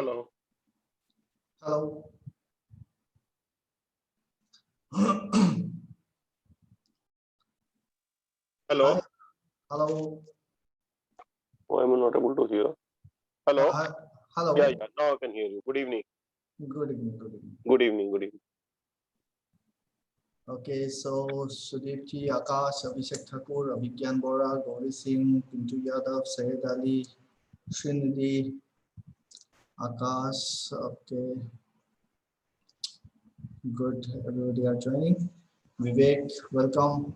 Hello. Hello. Hello. Hi. Hello. Oh, I'm not able to hear. Hello. Hello. Yeah, now I can hear you. Good evening. Good evening. Good evening. Good evening. Good evening. Okay, so Sudip Ji, Akash, Abhishek Thakur, Abhigyan Bora, Gauri Singh, Pintu Yadav, Syed Ali, Srinidhi, Akash. Okay, good. Everybody are joining. Vivek, welcome.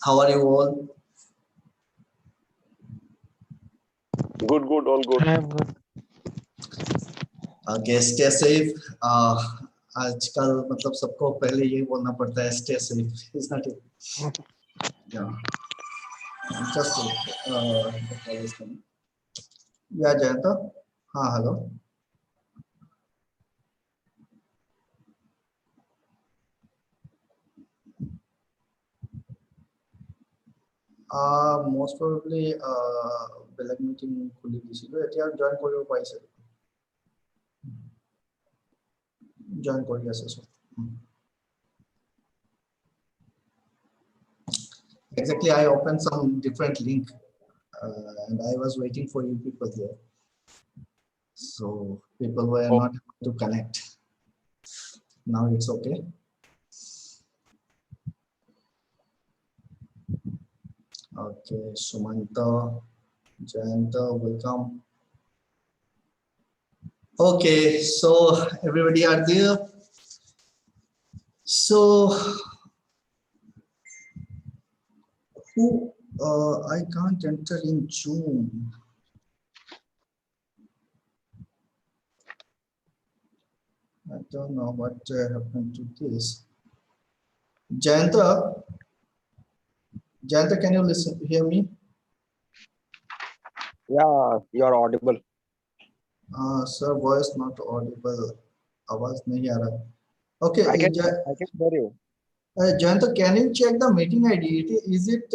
How are you all? Good, good, all good. I am good. Okay, stay safe. आजकल मतलब सबको पहले ये बोलना पड़ता है stay safe, isn't it? Yeah. Just the call is coming. Yeah, Jayanta. हाँ, hello. Most probably বেলেগ মিটিং খুলি দিছিলো এতিয়া জয়েন কৰিব পাৰিছে জয়েন কৰি আছে সব Exactly, I opened some different link and I was waiting for you people here. So people were not able to connect. Now it's okay. Okay, Sumanta, Jayanta, welcome. Okay, so everybody are there. So who I can't enter in Zoom. I don't know what happened to this. Jayanta, can you hear me? Yeah, you're audible. Sir, voice not audible. आवाज नहीं आ रहा. Okay, I can hear you. Jayanta, can you check the meeting ID? Is it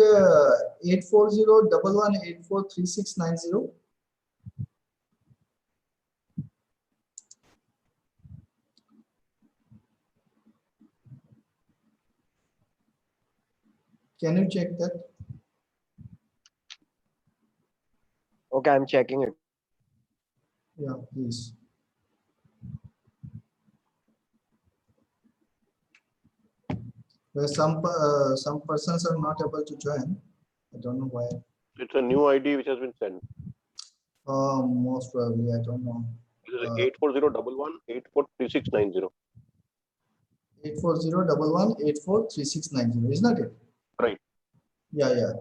84011843690? Can you check that? Okay, I'm checking it. Yeah, please. Where some persons are not able to join. I don't know why. It's a new ID which has been sent. Most probably, I don't know. It is 84011843690. 84011843690, isn't it? Right. Yeah, yeah.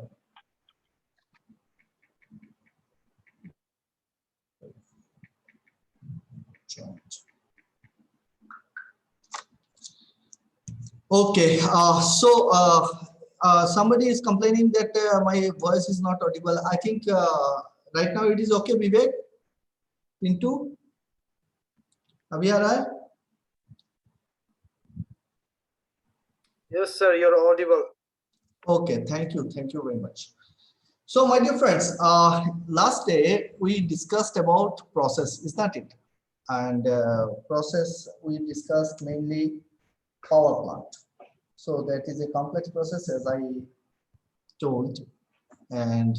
Okay, somebody is complaining that my voice is not audible. I think right now it is okay, Vivek. Pintu, abhi aa raha hai? Yes, sir, you're audible. Okay, thank you very much. So, my dear friends, last day we discussed about process, is that it? And process we discussed mainly power plant. So that is a complex process, as I told. And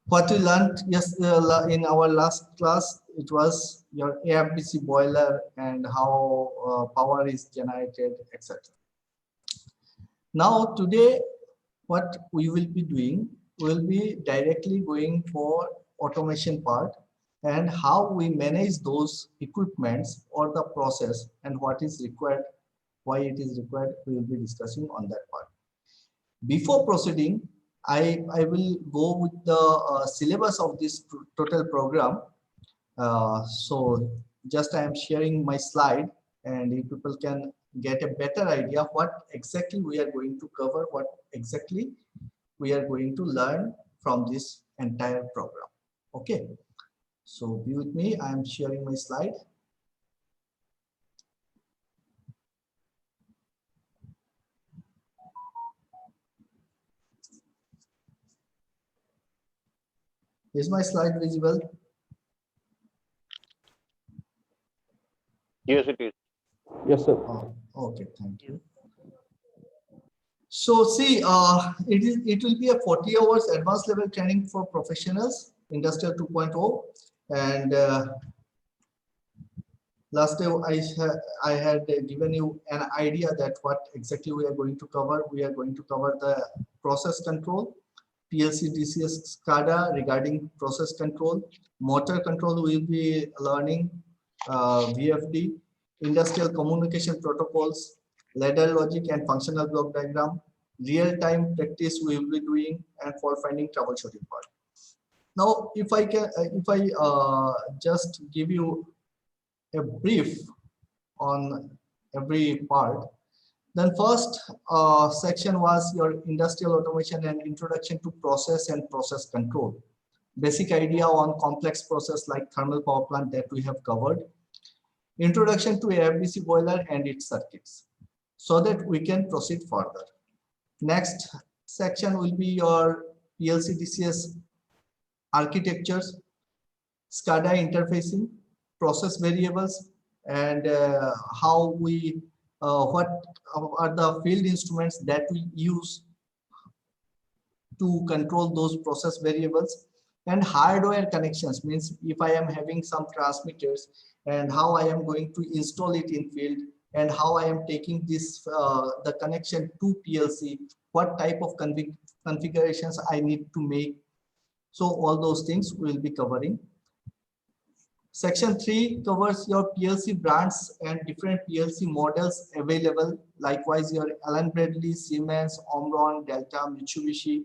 what we learned in our last class, it was your AFDC boiler and how power is generated, etc. Now today, what we will be doing, we will be directly going for automation part and how we manage those equipments or the process and what is required, why it is required, we will be discussing on that part. Before proceeding, I will go with the syllabus of this total program. So just I am sharing my slide and you people can get a better idea what exactly we are going to cover, what exactly we are going to learn from this entire program. Okay, so be with me. I am sharing my slide. Is my slide visible? Yes, it is. Yes, sir. Oh, okay, thank you. So see, it will be a 40 hours advanced level training for professionals, Industrial 2.0, and last day I had given you an idea that what exactly we are going to cover. We are going to cover the process control, PLC, DCS, SCADA regarding process control, motor control. We will be learning VFD, industrial communication protocols, ladder logic and functional block diagram, real-time practice we will be doing, and fault finding troubleshooting part. Now, if I can, if I just give you a brief on every part, then first section was your industrial automation and introduction to process and process control. Basic idea on complex process like thermal power plant that we have covered. Introduction to AFDC boiler and its circuits, so that we can proceed further. Next section will be your PLC DCS architectures, SCADA interfacing, process variables, and how we what are the field instruments that we use to control those process variables, and hardware connections, means if I am having some transmitters and how I am going to install it in field, and how I am taking this the connection to PLC, what type of configurations I need to make. So all those things we will be covering. Section 3 covers your PLC brands and different PLC models available. Likewise, your Allen Bradley, Siemens, Omron, Delta, Mitsubishi,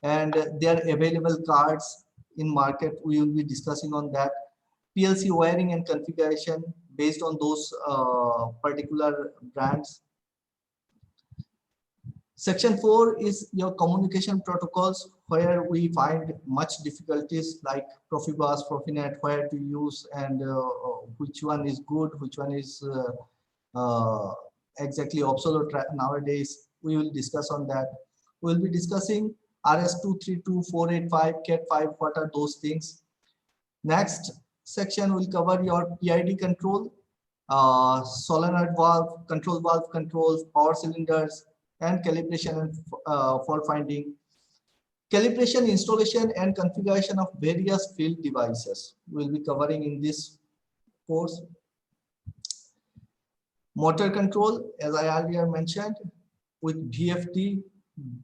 and their available cards in market. We will be discussing on that. PLC wiring and configuration based on those particular brands. Section 4 is your communication protocols, where we find much difficulties like Profibus, Profinet, where to use, and which one is good, which one is exactly obsolete nowadays. We will discuss on that. We will be discussing RS-232, 485, CAT5, what are those things. Next section will cover your PID control, solenoid valve, controls, power cylinders, and calibration and fault finding. Calibration, installation, and configuration of various field devices we'll be covering in this course. Motor control, as I earlier mentioned, with VFD,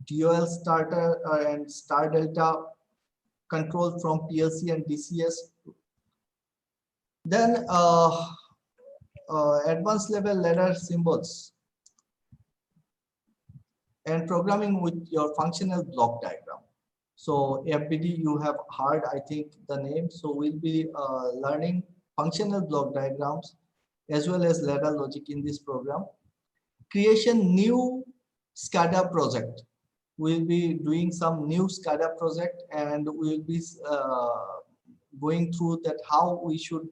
dual starter and star delta control from PLC and DCS. Then advanced level ladder symbols and programming with your functional block diagram. So FBD, you have heard, I think, the name. So we'll be learning functional block diagrams as well as ladder logic in this program. Creation new SCADA project. We'll be doing some new SCADA project, and we'll be going through that how we should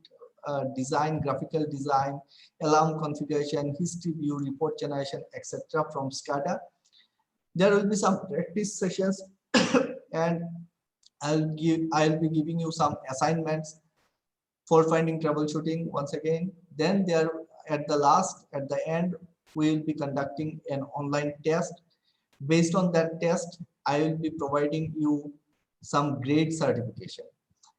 design, graphical design, alarm configuration, history view, report generation, etc. from SCADA. There will be some practice sessions and I'll be giving you some assignments for finding troubleshooting once again. Then there at the end, we will be conducting an online test. Based on that test, I will be providing you some grade certification.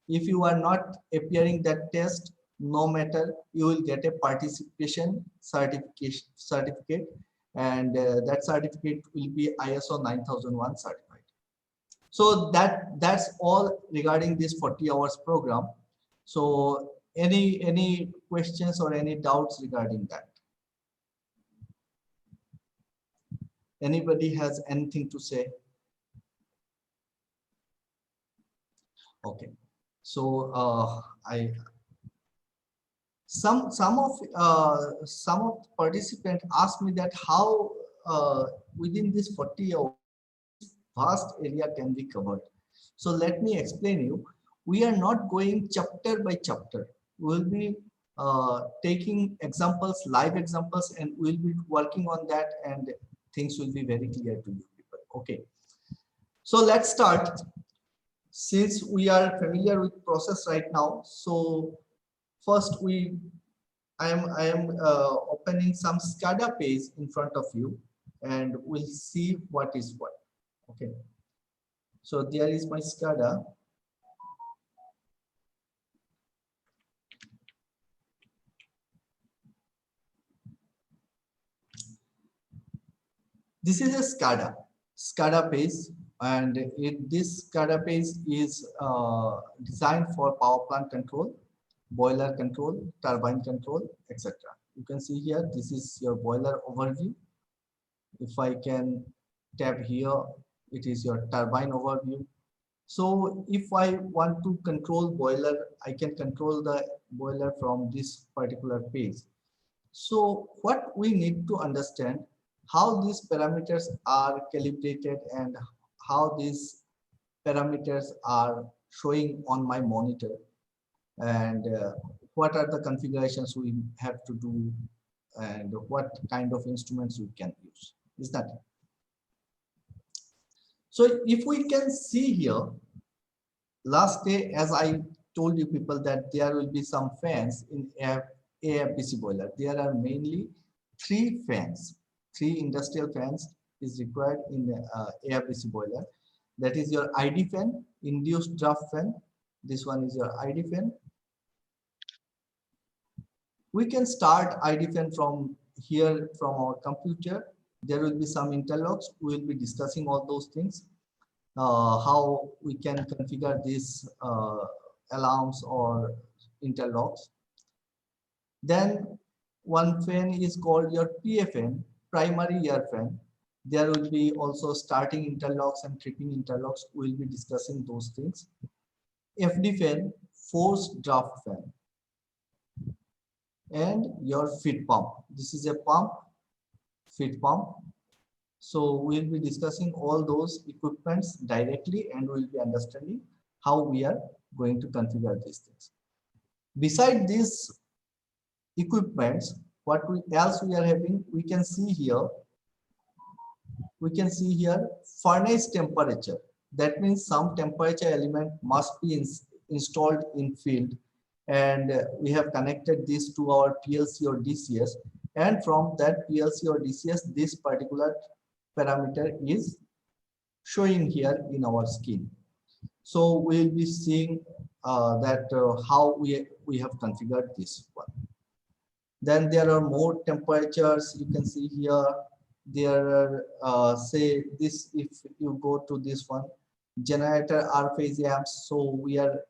If you are not appearing that test, no matter, you will get a participation certificate, and that certificate will be ISO 9001 certified. So that's all regarding this 40 hours program. So any questions or any doubts regarding that? Anybody has anything to say? Okay, so some of participants asked me that how within this 40 hours vast area can be covered. So let me explain you. We are not going chapter by chapter. We'll be taking examples, live examples, and we'll be working on that, and things will be very clear to you people. Okay, so let's start. since we are familiar with process right now, so first I am opening some SCADA page in front of you, and we'll see what is what. Okay, so there is my SCADA. This is a SCADA page, and this SCADA page is designed for power plant control, boiler control, turbine control, etc. You can see here, this is your boiler overview. If I can tap here, it is your turbine overview. So if I want to control boiler, I can control the boiler from this particular page. So what we need to understand, how these parameters are calibrated and how these parameters are showing on my monitor, and what are the configurations we have to do, and what kind of instruments we can use. Is that it? So if we can see here, last day, as I told you people, that there will be some fans in AFBC boiler. There are mainly 3 fans, 3 industrial fans is required in the AFBC boiler. That is your ID fan, induced draft fan. This one is your ID fan. We can start ID fan from here, from our computer. There will be some interlocks. We will be discussing all those things, how we can configure these alarms or interlocks. Then one fan is called your PFN, primary air fan. There will be also starting interlocks and tripping interlocks. We'll be discussing those things. FD fan, forced draft fan. And your feed pump. This is a pump, feed pump. So we'll be discussing all those equipments directly, and we'll be understanding how we are going to configure these things. Beside these equipments, what else we are having, we can see here. We can see here furnace temperature. That means some temperature element must be installed in field, and we have connected this to our PLC or DCS, and from that PLC or DCS, this particular parameter is showing here in our screen. So we'll be seeing how we have configured this one. Then there are more temperatures. You can see here. There are say this, if you go to this one, generator R phase amps. So we are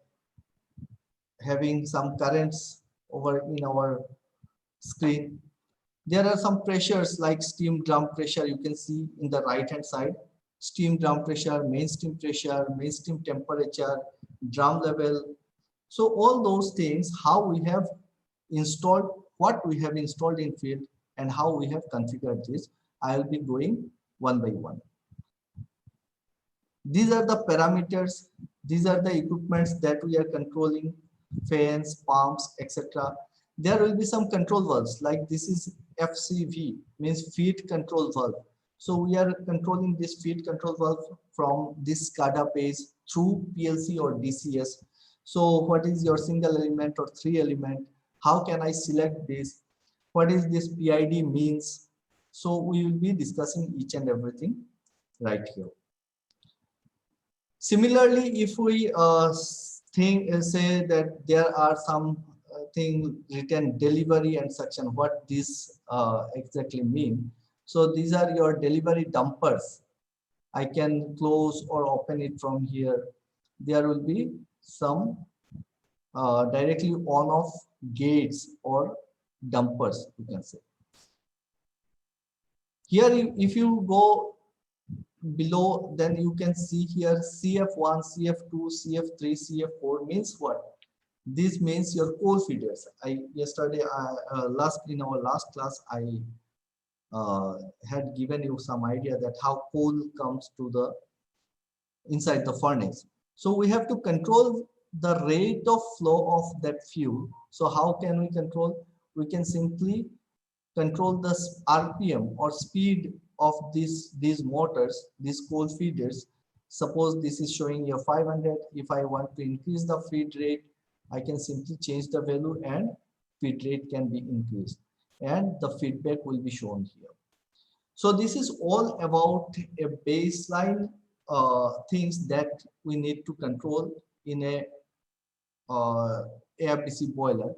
having some currents over in our screen. There are some pressures like steam drum pressure. You can see in the right hand side, steam drum pressure, main steam temperature, drum level. So all those things, how we have installed, what we have installed in field, and how we have configured this, I will be going one by one. These are the parameters. These are the equipments that we are controlling, fans, pumps, etc. There will be some control valves, like this is FCV, means feed control valve. So we are controlling this feed control valve from this SCADA page through PLC or DCS. So what is your single element or 3 element? How can I select this? What is this PID means? So we will be discussing each and everything right here. Similarly, if we say that there are some thing written delivery and suction, what this exactly mean? So these are your delivery dumpers. I can close or open it from here. There will be some directly on-off gates or dumpers, you can say. Here, if you go below, then you can see here CF1, CF2, CF3, CF4 means what? This means your coal feeders. Yesterday, in our last class, I had given you some idea that how coal comes to the inside the furnace. So we have to control the rate of flow of that fuel. So how can we control? We can simply control the RPM or speed of these motors, these coal feeders, Suppose this is showing here 500. If I want to increase the feed rate, I can simply change the value and feed rate can be increased and the feedback will be shown here. So this is all about a baseline things that we need to control in a AFDC boiler.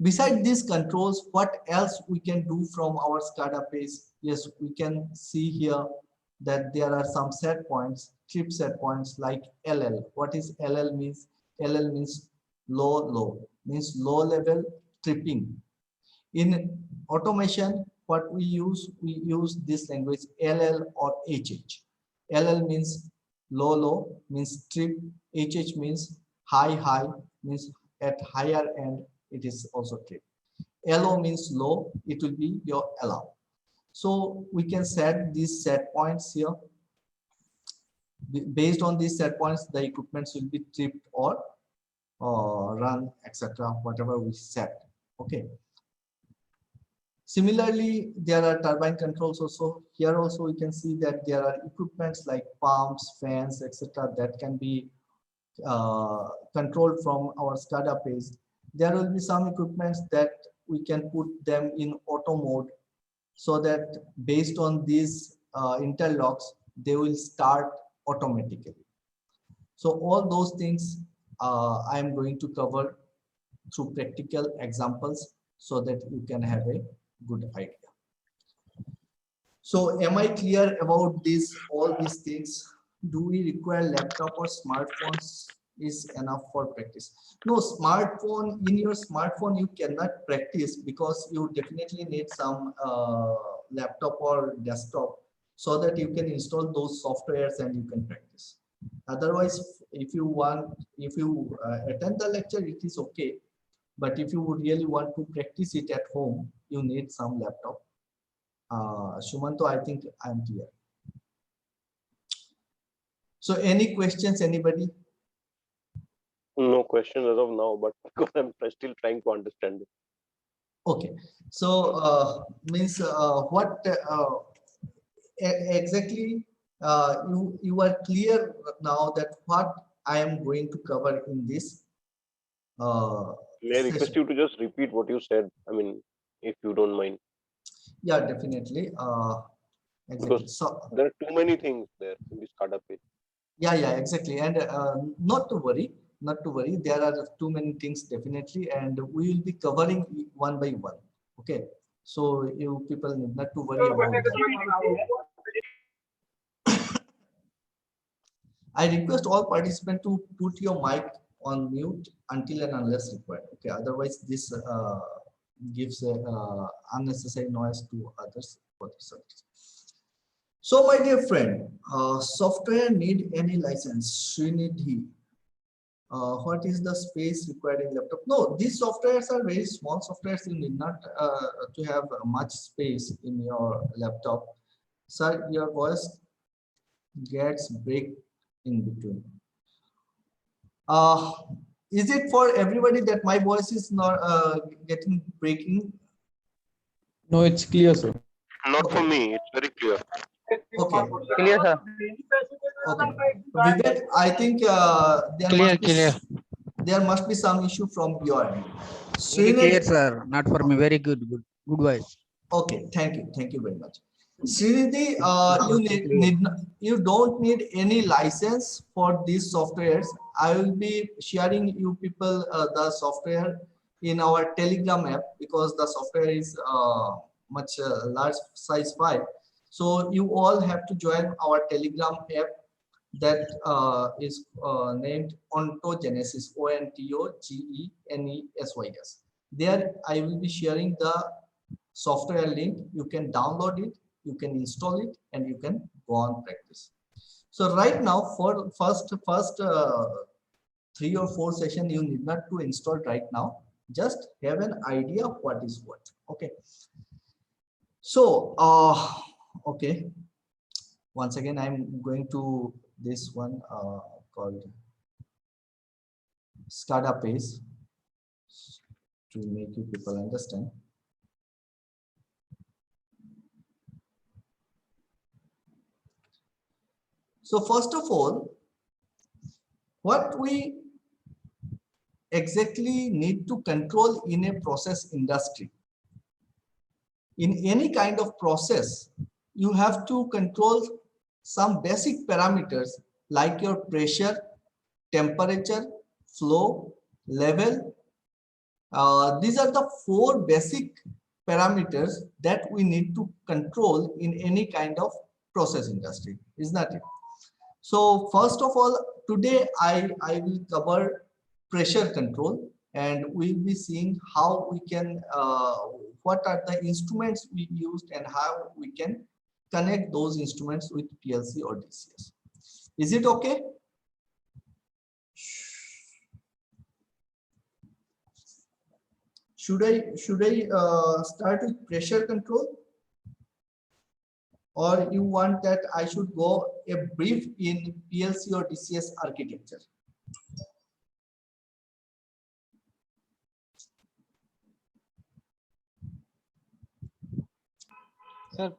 Beside these controls, what else we can do from our SCADA page? Yes, we can see here that there are some set points, trip set points like LL. What is LL means? LL means low, means low level tripping. In automation, what we use this language LL or HH. LL means low, means trip. HH means high, means at higher end it is also trip. LO means low, it will be your allow. So we can set these set points here. Based on these set points, the equipments will be tripped or run, etc. Whatever we set. Okay. Similarly, there are turbine controls also. Here also we can see that there are equipments like pumps, fans, etc. that can be controlled from our SCADA page. There will be some equipments that we can put them in auto mode so that based on these interlocks, they will start automatically. So all those things I am going to cover through practical examples so that you can have a good idea. So am I clear about this, all these things? Do we require laptop or smartphones is enough for practice? No, smartphone, in your smartphone you cannot practice because you definitely need some laptop or desktop so that you can install those softwares and you can practice. Otherwise, if you attend the lecture, it is okay. But if you really want to practice it at home, you need some laptop. Shumanto, I think I'm clear. So any questions, anybody? No question as of now, but because I'm still trying to understand it. Okay, so means what exactly you are clear now that what I am going to cover in this May I request session. you to just repeat what you said? I mean, if you don't mind. Yeah, definitely. Exactly. Because So there are too many things there in this SCADA page. yeah, exactly. And not to worry. There are too many things definitely, and we will be covering one by one. Okay. So you people need not to worry about that. I request all participants to put your mic on mute until and unless required. Okay. Otherwise, this gives unnecessary noise to others for the service. So, my dear friend, software need any license? Srinidhi. What is the space required in laptop? No, these softwares are very small softwares. You need not to have much space in your laptop. Sir, your voice gets break in between. Is it for everybody that my voice is not getting breaking? No, it's clear, sir. Not Okay. for me, it's very clear. Okay. Clear, sir. Okay. Vivek, I think there must be some issue from your end. Very clear, sir. Not for me. Very good. Good voice. Okay, thank you very much. Srinidhi, you don't need any license for these softwares. I will be sharing you people the software in our Telegram app because the software is much large size file. So you all have to join our Telegram app that is named Ontogenesis, ONTOGENESYS. There I will be sharing the software link. You can download it, you can install it, and you can go on practice. So right now, for first 3 or 4 session, you need not to install right now. Just have an idea of what is what. Okay. So okay. Once again, I'm going to this one called SCADA page to make you people understand. So first of all, what we exactly need to control in a process industry. In any kind of process, you have to control some basic parameters like your pressure, temperature, flow, level. These are the 4 basic parameters that we need to control in any kind of process industry, is that it? So first of all, today I will cover pressure control, and we'll be seeing how we can, what are the instruments we used and how we can connect those instruments with PLC or DCS. Is it okay? Should I start with pressure control? Or you want that I should go a brief in PLC or DCS architecture? Sir,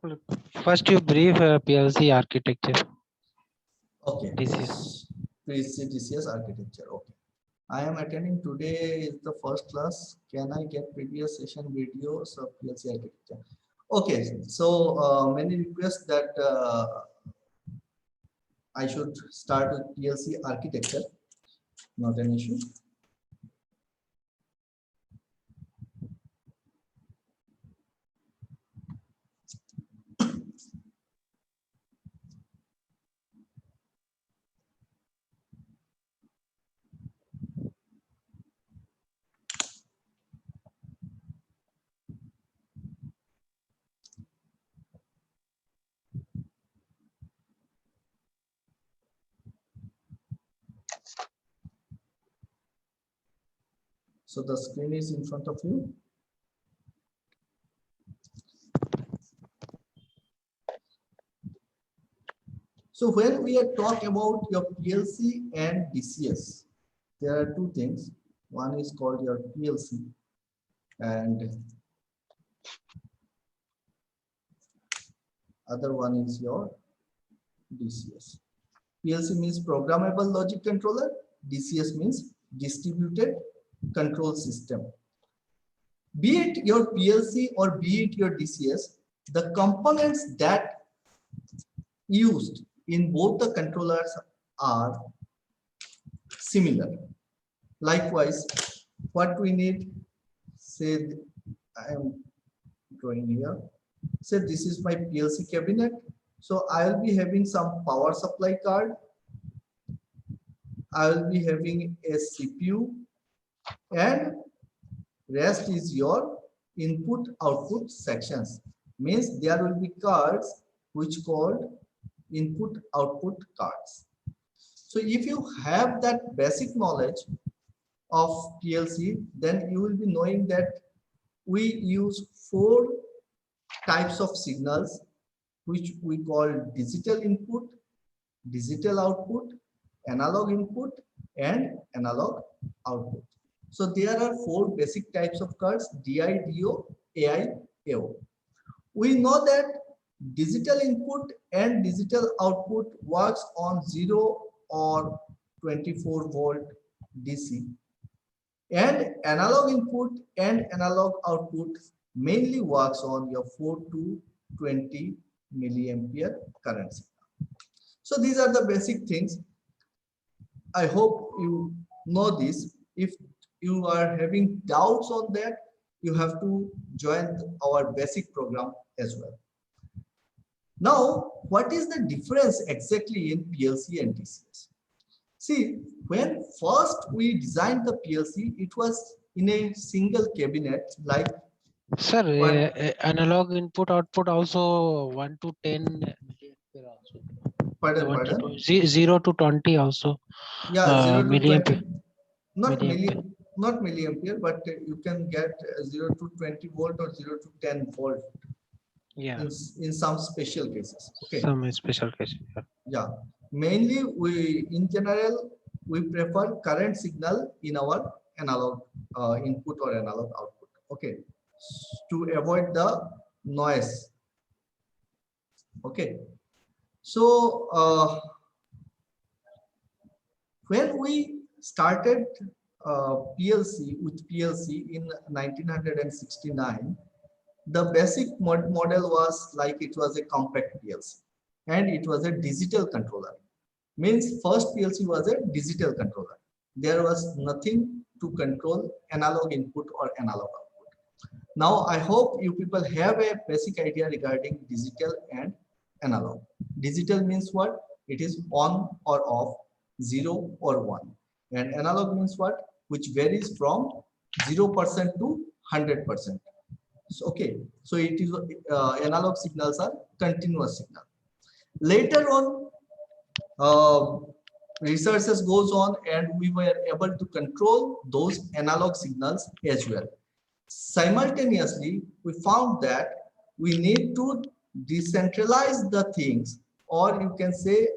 first you brief PLC architecture. Okay. DCS. PLC DCS architecture. Okay. I am attending today is the first class. Can I get previous session videos of PLC architecture? Okay. So many requests that I should start with PLC architecture. Not an issue. So the screen is in front of you. So when we are talking about your PLC and DCS, there are 2 things. One is called your PLC and other one is your DCS. PLC means programmable logic controller. DCS means distributed control system. Be it your PLC or be it your DCS, the components that used in both the controllers are similar. Likewise, what we need, say I am drawing here. Say this is my PLC cabinet. So I will be having some power supply card. I will be having a CPU, and rest is your input output sections. Means there will be cards which called input output cards. So if you have that basic knowledge of PLC, then you will be knowing that we use 4 types of signals which we call digital input, digital output, analog input, and analog output. So there are 4 basic types of cards: DI, DO, AI, AO. We know that digital input and digital output works on 0 or 24 volt DC, and analog input and analog output mainly works on your 4 to 20 milliampere current signal. So these are the basic things. I hope you know this. If you are having doubts on that, you have to join our basic program as well. Now, what is the difference exactly in PLC and DCS? See, when first we designed the PLC, it was in a single cabinet like. Sir, analog input output also 1 to 10 milliampere also. Pardon? 0 to 20 also. Yeah, 0 to milliampere. 20. Not milliampere, but you can get 0 to 20 volt or 0 to 10 volt. Yeah. In some special cases. Okay. Some special cases. Yeah. Mainly, in general, we prefer current signal in our analog input or analog output. Okay. To avoid the noise. Okay. So When we started PLC in 1969, the basic model was like it was a compact PLC and it was a digital controller. Means first PLC was a digital controller. There was nothing to control analog input or analog output. Now I hope you people have a basic idea regarding digital and analog. Digital means what? It is on or off, 0 or 1. And analog means what? Which varies from 0% to 100%. So, okay, so it is analog signals are continuous signal. Later on, researches goes on and we were able to control those analog signals as well. Simultaneously, we found that we need to decentralize the things, or you can say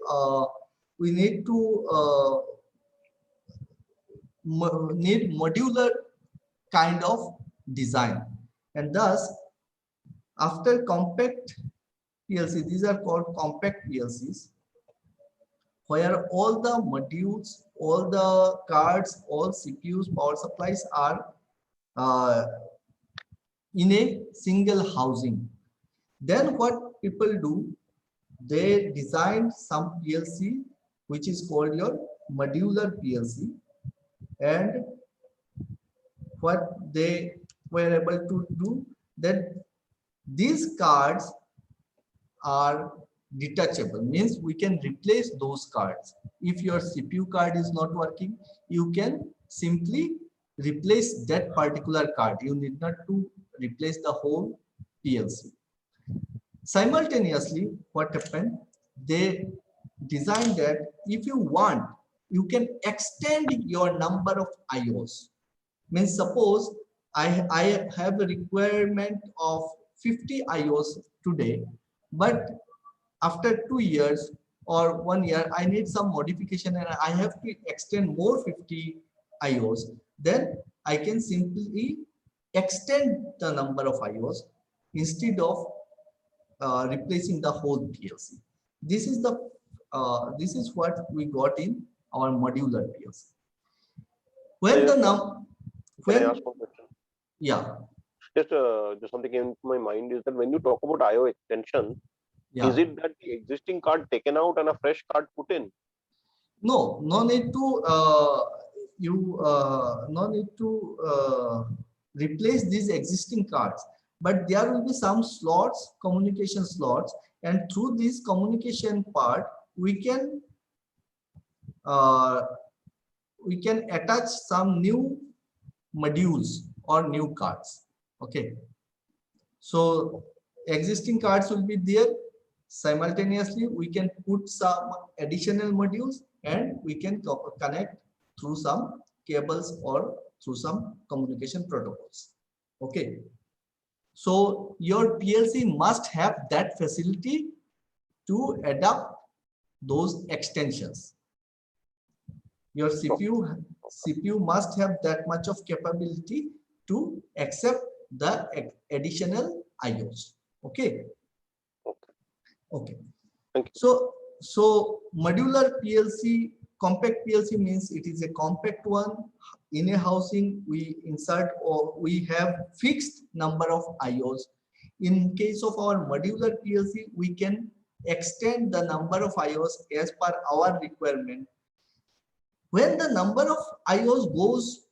we need to need modular kind of design. And thus, after compact PLC, these are called compact PLCs, where all the modules, all the cards, all CPUs, power supplies are in a single housing. Then what people do, they design some PLC, which is called your modular PLC. And what they were able to do, that these cards are detachable, means we can replace those cards. If your CPU card is not working, you can simply replace that particular card. You need not to replace the whole PLC. Simultaneously, what happened? They designed that if you want, you can extend your number of IOs. Means suppose I have a requirement of 50 IOs today, but after 2 years or 1 year, I need some modification and I have to extend more 50 IOs. Then I can simply extend the number of IOs instead of replacing the whole PLC. This is what we got in our modular PLC. When the Can I ask one question? yeah. Just something came to my mind is that when you talk about IO extension, Yeah. is it that the existing card taken out and a fresh card put in? No need to replace these existing cards, but there will be some slots, communication slots, and through this communication part, we can attach some new modules or new cards. Okay, so existing cards will be there. Simultaneously, we can put some additional modules and we can connect through some cables or through some communication protocols. Okay, so your PLC must have that facility to adapt those extensions. Your CPU must have that much of capability to accept the additional IOs. Okay. Okay. Thank you. So modular PLC, compact PLC means it is a compact one. In a housing, we insert or we have fixed number of IOs. In case of our modular PLC, we can extend the number of IOs as per our requirement. When the number of IOs goes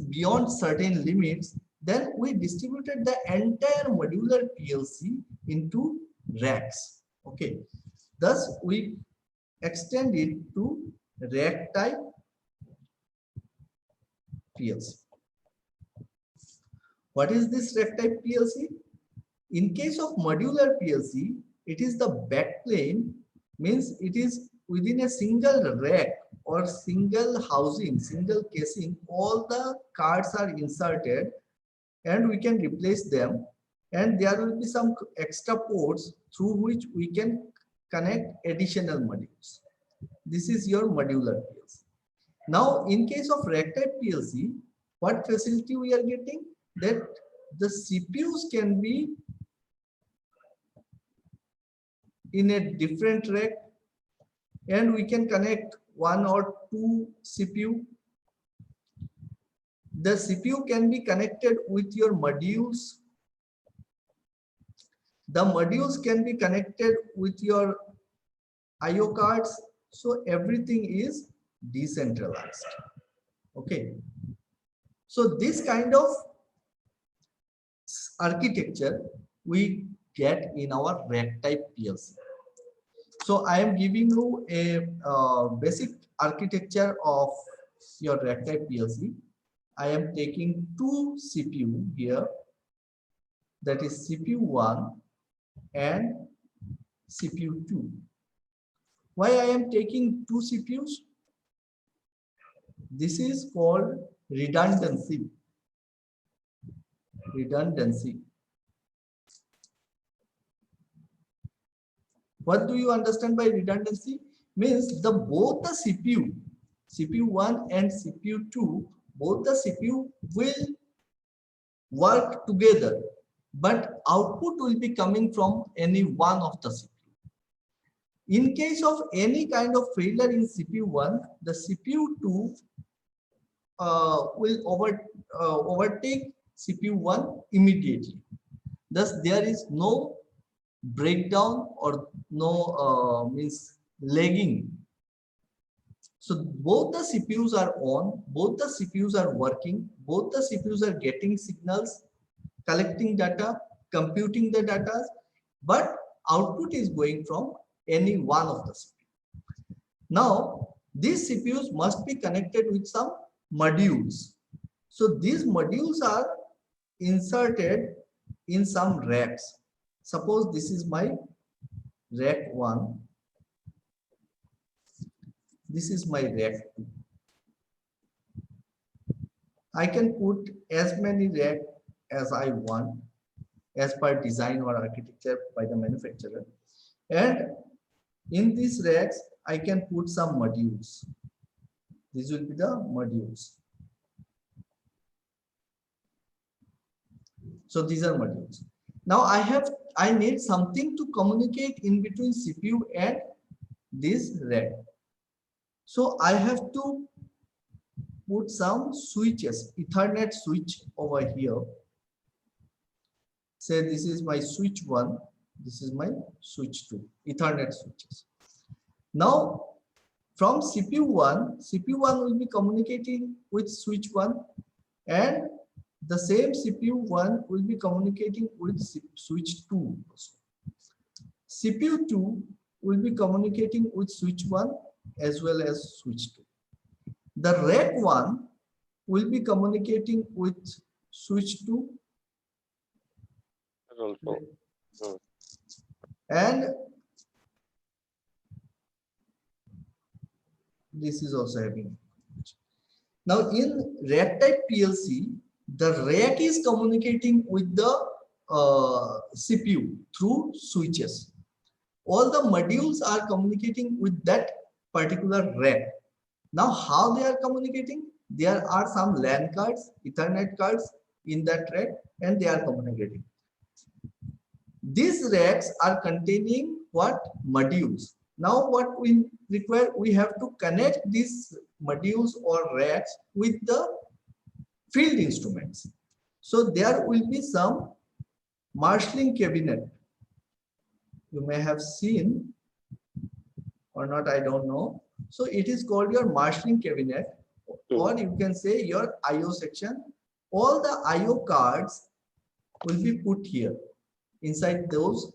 beyond certain limits, then we distributed the entire modular PLC into racks. Okay, thus we extend it to rack type PLC. What is this rack type PLC? In case of modular PLC, it is the backplane, means it is within a single rack or single housing, single casing, all the cards are inserted and we can replace them, and there will be some extra ports through which we can connect additional modules. This is your modular PLC. Now, in case of rack type PLC, what facility we are getting? That the CPUs can be in a different rack and we can connect one or two CPU. The CPU can be connected with your modules. The modules can be connected with your IO cards. So everything is decentralized. Okay. So this kind of architecture we get in our rack type PLC. So I am giving you a basic architecture of your rack type PLC. I am taking two CPU here, that is CPU 1 and CPU 2. Why I am taking two CPUs? This is called redundancy. Redundancy. What do you understand by redundancy? Means both the CPU 1 and CPU 2, both the CPU will work together, but output will be coming from any one of the CPU. In case of any kind of failure in CPU 1, the CPU 2 will overtake CPU 1 immediately. Thus, there is no breakdown or no means lagging. So both the CPUs are on, both the CPUs are working, both the CPUs are getting signals, collecting data, computing the data, but output is going from any one of the CPU. Now, these CPUs must be connected with some modules. So these modules are inserted in some racks. Suppose this is my rack 1. This is my rack 2. I can put as many rack as I want as per design or architecture by the manufacturer. And in these racks, I can put some modules. These will be the modules. So these are modules. Now I need something to communicate in between CPU and this rack. So I have to put some switches, Ethernet switch over here. Say this is my switch 1, this is my switch 2, Ethernet switches. Now from CPU 1 will be communicating with switch 1, and the same CPU 1 will be communicating with switch 2 also. CPU 2 will be communicating with switch 1 as well as switch 2. The rack 1 will be communicating with switch 2 Also, and this is also having. Now in rack type PLC, the rack is communicating with the CPU through switches. All the modules are communicating with that particular rack. Now how they are communicating? There are some LAN cards, Ethernet cards in that rack, and they are communicating. These racks are containing what? Modules. Now what we require, we have to connect these modules or racks with the field instruments. So there will be some marshalling cabinet. You may have seen or not, I don't know. So it is called your marshalling cabinet, or you can say your IO section. All the IO cards will be put here inside those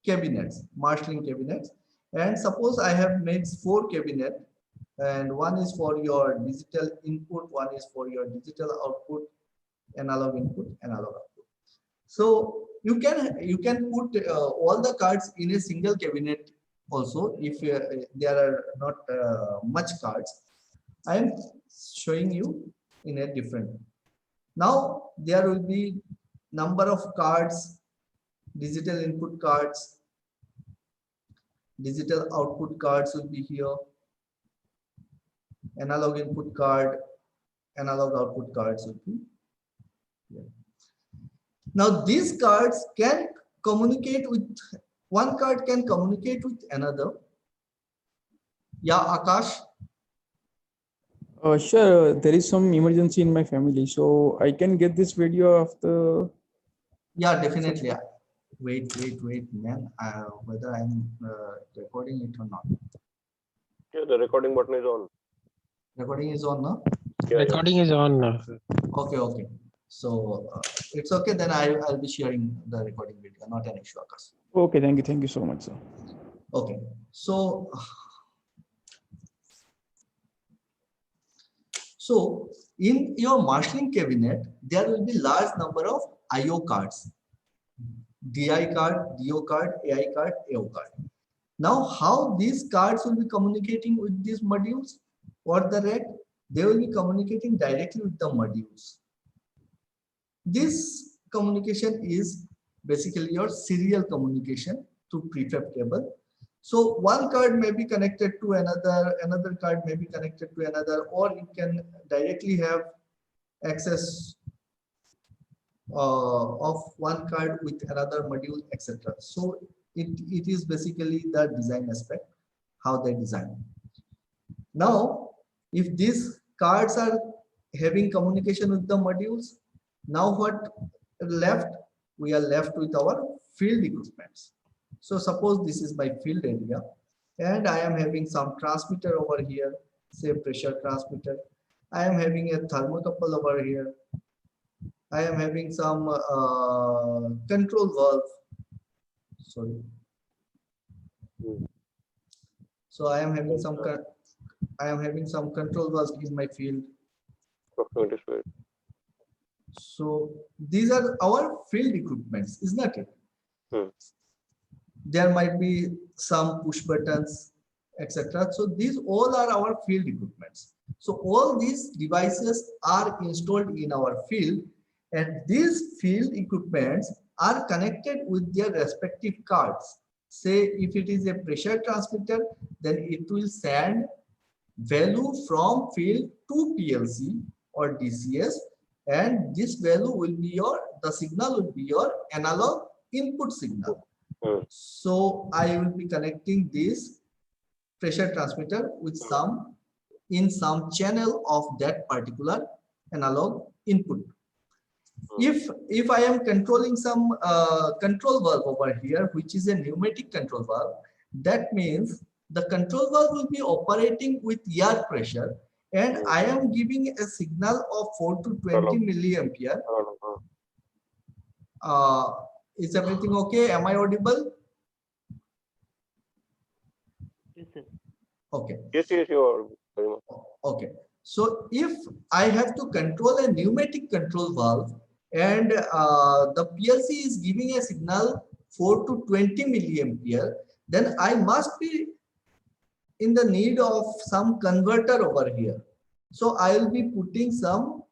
cabinets, marshalling cabinets. And suppose I have made 4 cabinets, and one is for your digital input, one is for your digital output, analog input, analog output. So you can put all the cards in a single cabinet also if there are not much cards. I am showing you in a different. Now there will be number of cards, digital input cards, digital output cards will be here, analog input card, analog output cards will be here. Now these cards can communicate with, one card can communicate with another Yeah, Akash. Sure, there is some emergency in my family, so I can get this video of the. Yeah, definitely. Wait, man. Whether I'm recording it or not. Yeah, the recording button is on. Recording is on now. Yeah, yeah. Recording is on now, sir. Okay. So it's okay. Then I'll be sharing the recording video. Not an issue, Akash. Okay, thank you so much, sir. Okay. So in your marshalling cabinet, there will be large number of IO cards. DI card, DO card, AI card, AO card. Now, how these cards will be communicating with these modules or the rack? They will be communicating directly with the modules. This communication is basically your serial communication through prefab cable. So one card may be connected to another card may be connected to another, or it can directly have access of one card with another module, etc. So it is basically the design aspect, how they design. Now, if these cards are having communication with the modules, now what left? We are left with our field equipments. So suppose this is my field area, and I am having some transmitter over here, say pressure transmitter. I am having a thermocouple over here. I am having some control valve. Sorry. So I am having some control valves in my field. Approximately straight. So these are our field equipments, is not it? There might be some push buttons, etc. So these all are our field equipments. So all these devices are installed in our field, and these field equipments are connected with their respective cards. Say if it is a pressure transmitter, then it will send value from field to PLC or DCS, and this value will be the signal will be your analog input signal. So I will be connecting this pressure transmitter with some channel of that particular analog input. If I am controlling some control valve over here, which is a pneumatic control valve, that means the control valve will be operating with air pressure, and I am giving a signal of 4 to 20 milliampere. Is everything okay? Am I audible? Okay. Yes, you are very much. Okay. So if I have to control a pneumatic control valve, and the PLC is giving a signal 4 to 20 milliampere, then I must be in the need of some converter over here. So I will be putting some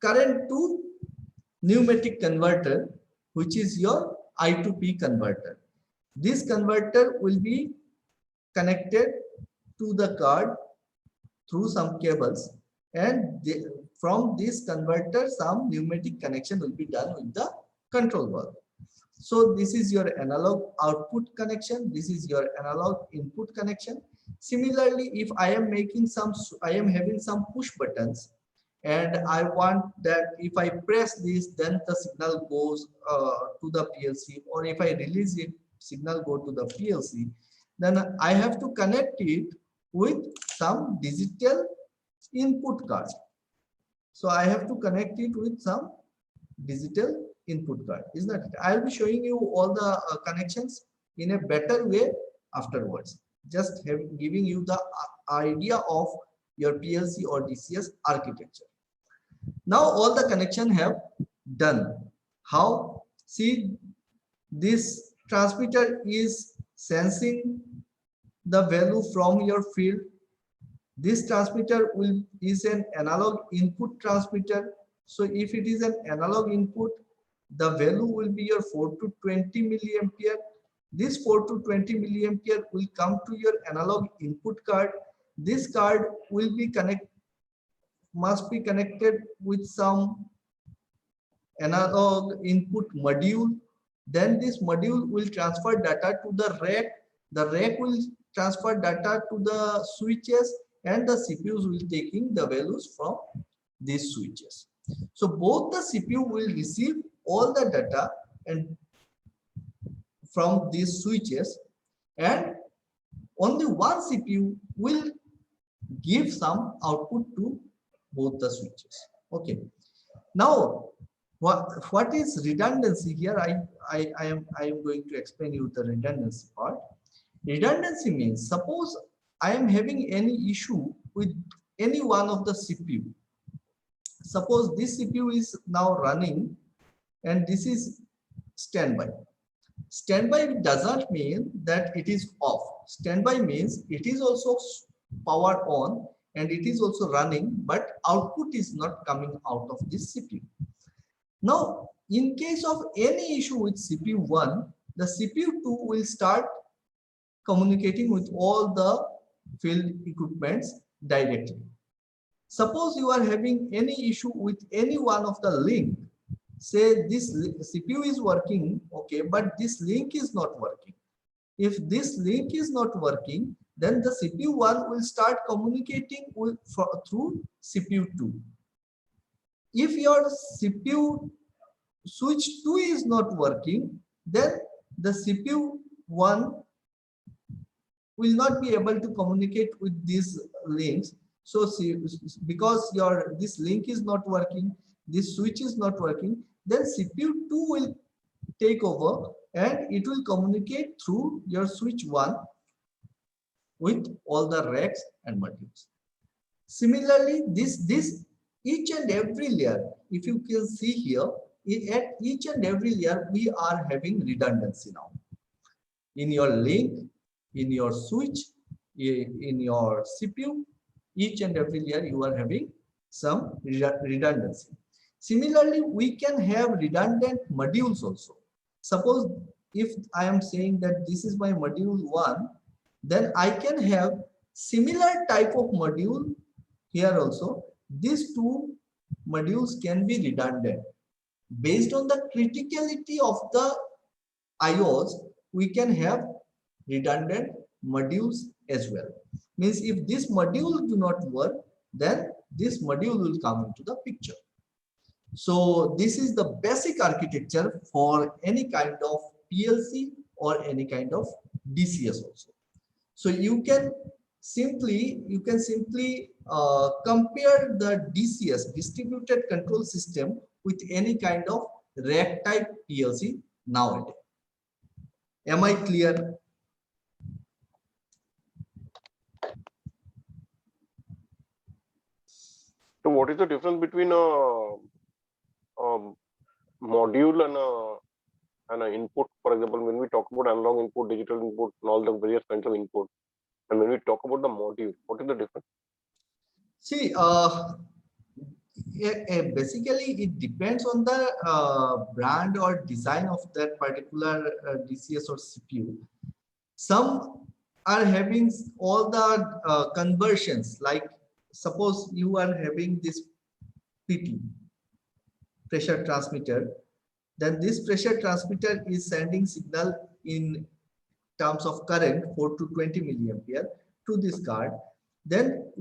current to pneumatic converter, which is your I to P converter. This converter will be connected to the card through some cables, and from this converter some pneumatic connection will be done with the control valve. So this is your analog output connection, this is your analog input connection. Similarly, if I am having some push buttons, and I want that if I press this, then the signal goes to the PLC, or if I release it, signal go to the PLC, then I have to connect it with some digital input card. So I have to connect it with some digital input card. Is that it? I'll be showing you all the connections in a better way afterwards. Just giving you the idea of your PLC or DCS architecture. Now all the connection have done. How? See, this transmitter is sensing the value from your field. This transmitter is an analog input transmitter. So if it is an analog input, the value will be your 4 to 20 milliampere. This 4 to 20 milliampere will come to your analog input card. This card will be must be connected with some analog input module. Then this module will transfer data to the rack, The rack will transfer data to the switches, and the CPUs will taking the values from these switches. So both the CPU will receive all the data and from these switches, and only one CPU will give some output to both the switches. Okay. Now, what is redundancy here? I am going to explain you the redundancy part. Redundancy means, suppose I am having any issue with any one of the CPU. Suppose this CPU is now running and this is standby. Standby does not mean that it is off. Standby means it is also powered on and it is also running, but output is not coming out of this CPU. Now, in case of any issue with CPU 1, the CPU 2 will start communicating with all the field equipments directly. Suppose you are having any issue with any one of the link. Say this CPU is working, okay, but this link is not working. If this link is not working, then the CPU 1 will start communicating through CPU 2. If your CPU switch 2 is not working, then the CPU 1 will not be able to communicate with these links. So because this link is not working, this switch is not working, then CPU 2 will take over and it will communicate through your switch 1 with all the racks and modules. Similarly, this each and every layer, if you can see here, at each and every layer we are having redundancy now. In your link, in your switch, in your CPU, each and every layer you are having some redundancy. Similarly, we can have redundant modules also. Suppose if I am saying that this is my module 1, then I can have similar type of module here also. These two modules can be redundant. Based on the criticality of the IOs, we can have redundant modules as well. Means if this module do not work, then this module will come into the picture. So this is the basic architecture for any kind of PLC or any kind of DCS also. So you can simply compare the DCS, distributed control system, with any kind of rack type PLC nowadays. Am I clear? So what is the difference between a module and an input? For example, when we talk about analog input, digital input, and all the various kinds of input, and when we talk about the module, what is the difference? See, basically it depends on the brand or design of that particular DCS or CPU. Some are having all the conversions, like suppose you are having this PT, pressure transmitter, then this pressure transmitter is sending signal in terms of current 4 to 20 milliampere to this card. Then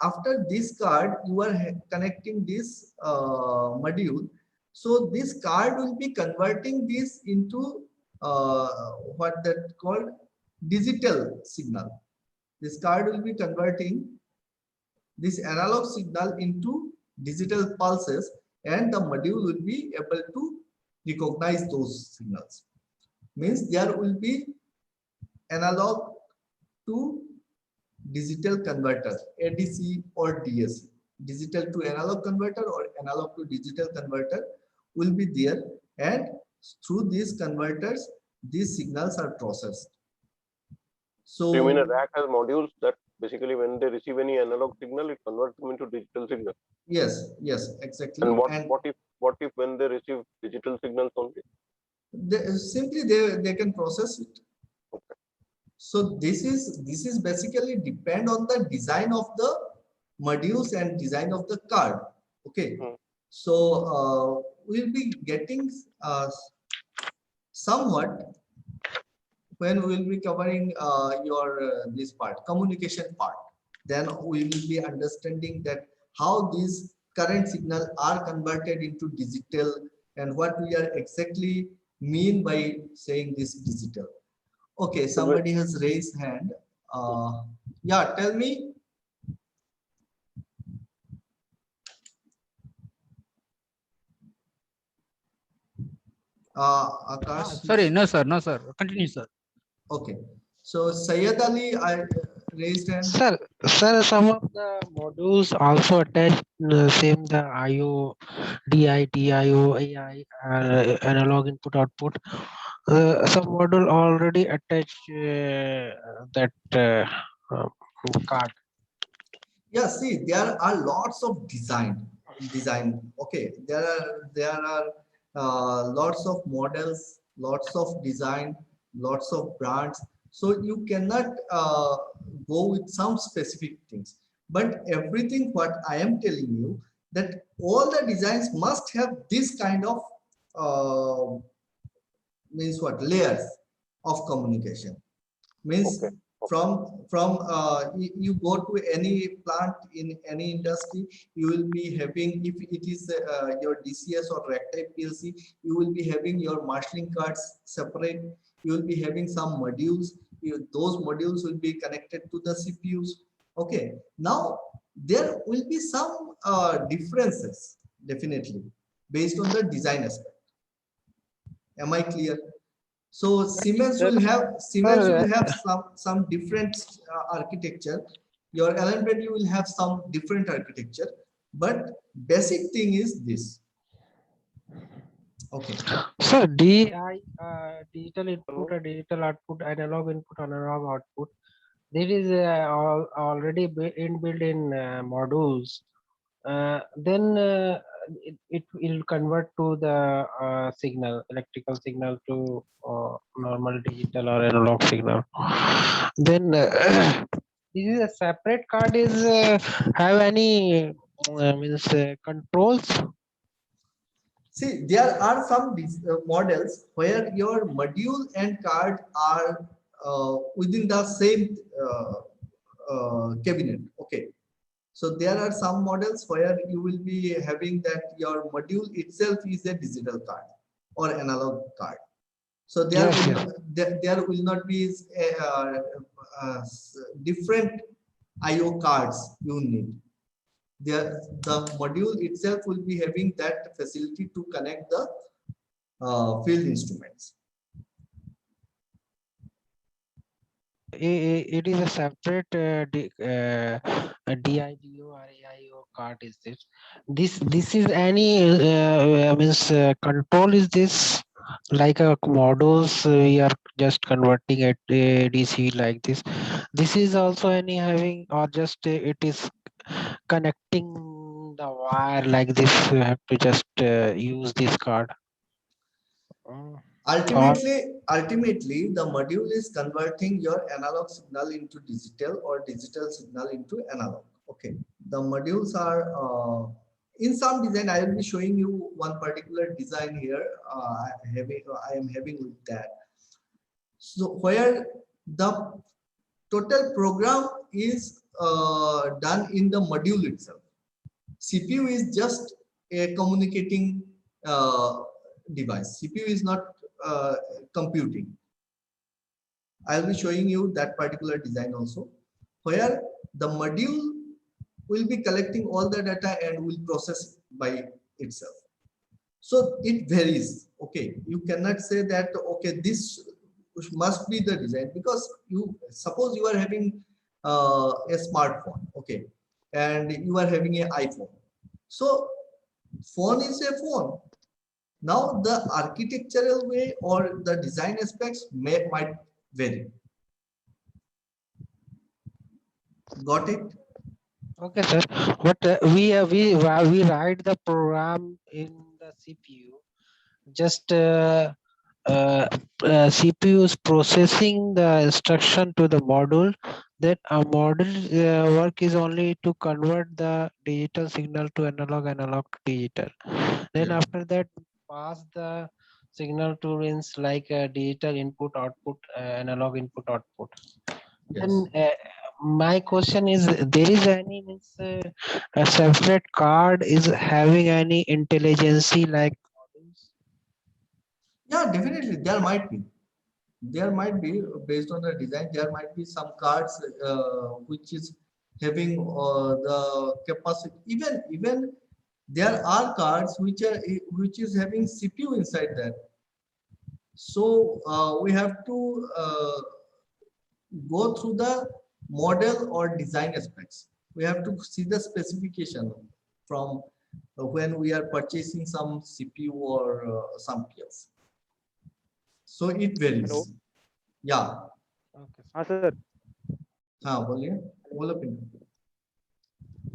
after this card, you are connecting this module. So this card will be converting this into what that called digital signal. This card will be converting this analog signal into digital pulses, and the module will be able to recognize those signals. Means there will be analog to digital converter, ADC or DAC, digital to analog converter or analog to digital converter will be there, and through these converters these signals are processed. So you mean a rack has modules that basically when they receive any analog signal, it converts them into digital signal? yes, exactly. And what if when they receive digital signals only? Simply they can process it. Okay. So this is basically depend on the design of the modules and design of the card. Okay. So we'll be getting somewhat when we will be covering your this part, communication part, then we will be understanding that how these current signal are converted into digital and what we are exactly mean by saying this digital. Okay, somebody has raised hand. Yeah, tell me. Akash. Sorry, no, sir. Continue, sir. Okay, so Sayyid Ali, I raised hand. Sir, some of the modules also attach same the IO, DIT, IO, AI, analog input output. Some module already attach that card. Yeah, see, there are lots of design. Okay, there are lots of models, lots of design, lots of brands. So you cannot go with some specific things. But everything what I am telling you, that all the designs must have this kind of means what, layers of communication. Means Okay. from you go to any plant in any industry, you will be having, if it is your DCS or rack type PLC, you will be having your marshalling cards separate. You will be having some modules. Those modules will be connected to the CPUs. Okay, now there will be some differences definitely based on the design aspect. Am I clear? So Siemens will have some different architecture. Your Allen Bradley will have some different architecture, but basic thing is this. Okay. So DI, digital input or digital output, analog input, analog output. There is already inbuilt in modules. Then it will convert to the signal, electrical signal to normal digital or analog signal. Then this is a separate card. Is have any means controls? See, there are some models where your module and card are within the same cabinet. Okay. So there are some models where you will be having that your module itself is a digital card or analog card. So there Yes, will yes. there will not be different IO cards you need. The module itself will be having that facility to connect the field instruments. It is a separate DIDO or AIO card. Is this? This is any means control? Is this like a modules we are just converting it DC like this? This is also any having or just it is connecting the wire like this? You have to just use this card. Ultimately, the module is converting your analog signal into digital or digital signal into analog. Okay, the modules are in some design. I will be showing you one particular design here. I am having with that. So where the total program is done in the module itself. CPU is just a communicating device. CPU is not computing. I'll be showing you that particular design also, where the module will be collecting all the data and will process by itself. So it varies. Okay, you cannot say that okay, this must be the design, because you suppose you are having a smartphone, okay, and you are having an iPhone. So phone is a phone. Now the architectural way or the design aspects might vary. Got it? Okay, sir. But we write the program in the CPU. Just CPU is processing the instruction to the module. Then a module work is only to convert the digital signal to analog, analog to digital. Then Yeah. after that, pass the signal to means like digital input output, analog input output. Yes. And my question is, there is any means a separate card is having any intelligence like models? Yeah, definitely there might be. There might be, based on the design, there might be some cards which is having the capacity. Even there are cards which is having CPU inside that. So we have to go through the model or design aspects. We have to see the specification from when we are purchasing some CPU or something else. So it varies. Hello. Yeah. Okay. हाँ sir हाँ बोलिए, बोलो Pintu.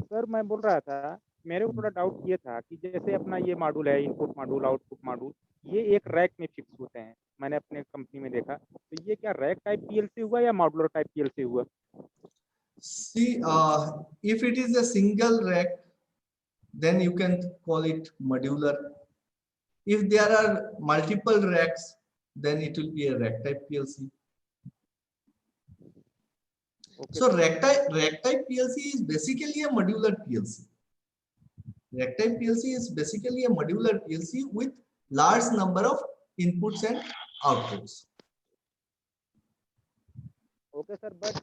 Sir मैं बोल रहा था मेरे को थोड़ा डाउट ये था कि जैसे अपना ये मॉड्यूल है इनपुट मॉड्यूल आउटपुट मॉड्यूल ये एक रैक में फिक्स होते हैं मैंने अपने कंपनी में देखा तो ये क्या रैक टाइप पीएलसी हुआ या मॉड्यूलर टाइप पीएलसी हुआ See, if it is a single rack, then you can call it modular. If there are multiple racks, then it will be a rack type PLC. Okay So rack type PLC is basically a modular PLC. Rack type PLC is basically a modular PLC with large number of inputs and outputs. Okay sir but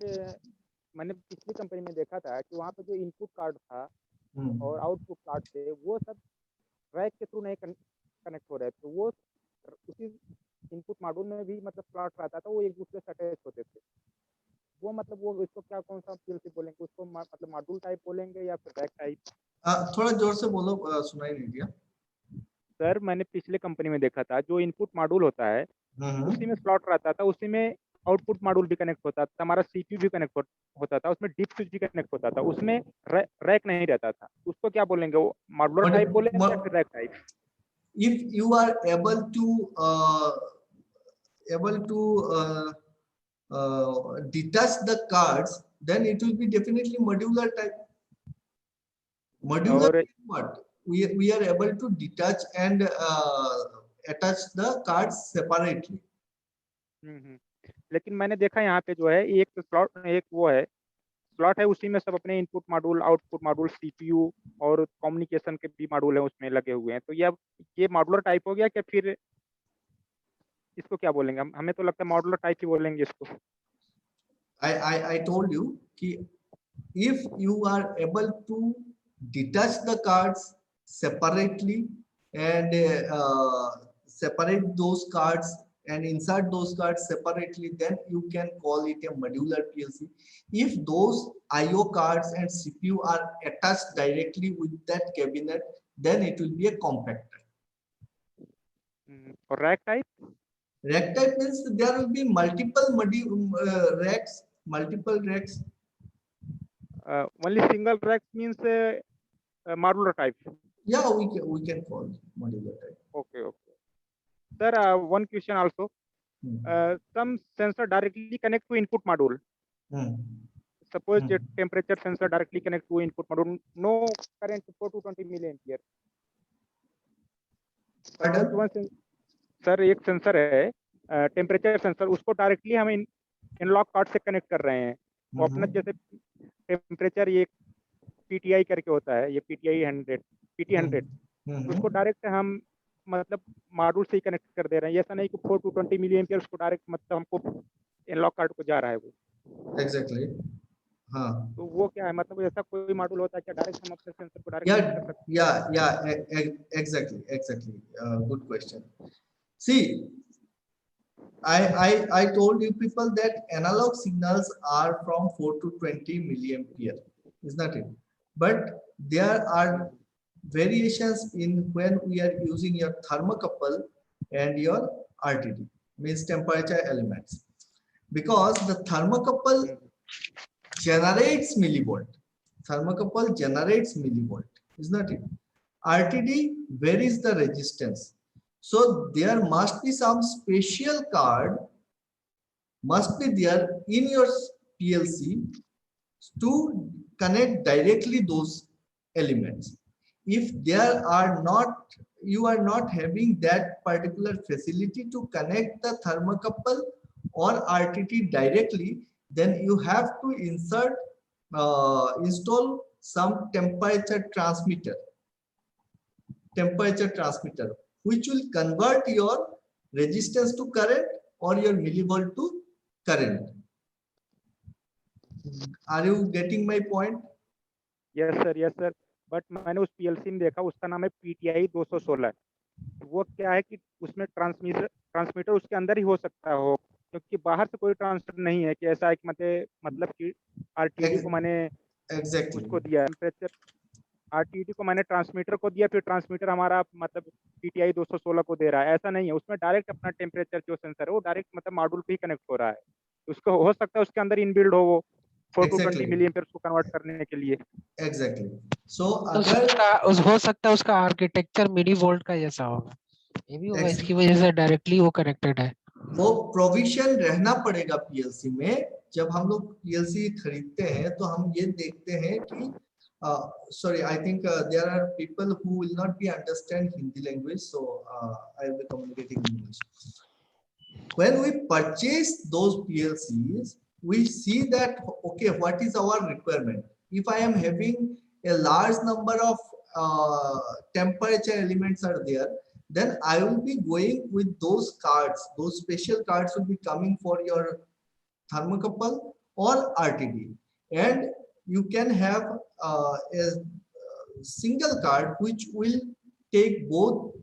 मैंने पिछली company में देखा था कि वहाँ पे जो input card था और आउटपुट कार्ड थे वो सब रैक के थ्रू नहीं कनेक्ट हो रहे थे वो उसी इनपुट मॉड्यूल में भी मतलब प्लॉट रहता था वो एक दूसरे से अटैच होते थे वो मतलब वो इसको क्या कौन सा पीएलसी बोलेंगे उसको मतलब मॉड्यूल टाइप बोलेंगे या फिर रैक टाइप थोड़ा जोर से बोलो, सुनाई नहीं दिया। सर मैंने पिछले कंपनी में देखा था जो इनपुट मॉड्यूल होता है उसी में स्लॉट रहता था उसी में आउटपुट मॉड्यूल भी कनेक्ट होता था हमारा सीपीयू भी कनेक्ट होता था उसमें डीप स्विच भी कनेक्ट होता था उसमें रैक नहीं रहता था उसको क्या बोलेंगे वो मॉड्यूलर टाइप बोलेंगे या फिर rack type If you are able to detach the cards, then it will be definitely modular type. Modular और is what we are able to detach and attach the cards separately. लेकिन मैंने देखा यहाँ पे जो है एक स्लॉट एक वो है स्लॉट है उसी में सब अपने input module output module CPU और कम्युनिकेशन के भी मॉड्यूल है उसमें लगे हुए हैं तो ये मॉड्यूलर टाइप हो गया क्या फिर इसको क्या बोलेंगे हमें तो लगता है मॉड्यूलर टाइप ही बोलेंगे इसको I told you कि if you are able to detach the cards separately and separate those cards and insert those cards separately, then you can call it a modular PLC. If those IO cards and CPU are attached directly with that cabinet, then it will be a compactor. और rack type Rack type means there will be multiple racks, multiple racks. only single rack means modular type. Yeah, we can call it modular type. Okay. Sir, one question also. Some sensor directly connect to input module. Suppose the temperature sensor directly connect to input module. No current 420 milliampere. Pardon? Sir एक sensor है temperature sensor उसको directly हम इनलॉक card से connect कर रहे हैं वो अपना जैसे टेम्परेचर ये पीटीआई करके होता है ये PT100 उसको डायरेक्ट हम मतलब मॉड्यूल से ही कनेक्ट कर दे रहे हैं ऐसा नहीं कि 420 मिलीएम्पियर उसको डायरेक्ट मतलब हमको इनलॉक कार्ड को जा रहा है वो एग्जैक्टली हाँ तो वो क्या है मतलब ऐसा कोई मॉड्यूल होता है क्या डायरेक्ट हम अपने सेंसर को direct exactly good question. See, I told you people that analog signals are from 4 to 20 milliampere, is not it? But there are variations in when we are using your thermocouple and your RTD, means temperature elements, because the thermocouple generates millivolt. Thermocouple generates millivolt, is not it? RTD varies the resistance. So there must be some special card must be there in your PLC to connect directly those elements. if there are not, you are not having that particular facility to connect the thermocouple or RTT directly, then you have to install some temperature transmitter, which will convert your resistance to current or your millivolt to current. Are you getting my point? Yes sir but मैंने उस PLC में देखा, उसका नाम है PTI 216। वो क्या है कि उसमें ट्रांसमीटर उसके अंदर ही हो सकता हो, क्योंकि बाहर से कोई ट्रांसमीटर नहीं है कि ऐसा एक मतलब कि आरटीडी को मैंने उसको दिया टेम्परेचर, आरटीडी को मैंने ट्रांसमीटर को दिया, फिर ट्रांसमीटर हमारा मतलब PTI 216 को दे रहा है, ऐसा नहीं है। उसमें डायरेक्ट अपना टेम्परेचर जो सेंसर है वो डायरेक्ट मतलब मॉड्यूल पे ही कनेक्ट हो रहा है। उसको हो सकता है उसके अंदर इनबिल्ड हो वो 4 to 20 मिलीएम्पियर को कन्वर्ट करने के लिए। एग्जैक्टली। सो हो सकता है उसका आर्किटेक्चर मिली वोल्ट का जैसा होगा, ये भी होगा, इसकी वजह से डायरेक्टली वो कनेक्टेड है। वो प्रोविजन रहना पड़ेगा पीएलसी में। जब हम लोग पीएलसी खरीदते हैं तो हम ये देखते हैं कि sorry, I think there are people who will not be understand Hindi language, so I will be communicating in English. When we purchase those PLCs, we see that, okay, what is our requirement? If I am having a large number of temperature elements are there, then I will be going with those cards. Those special cards will be coming for your thermocouple or RTD, and you can have a single card which will take both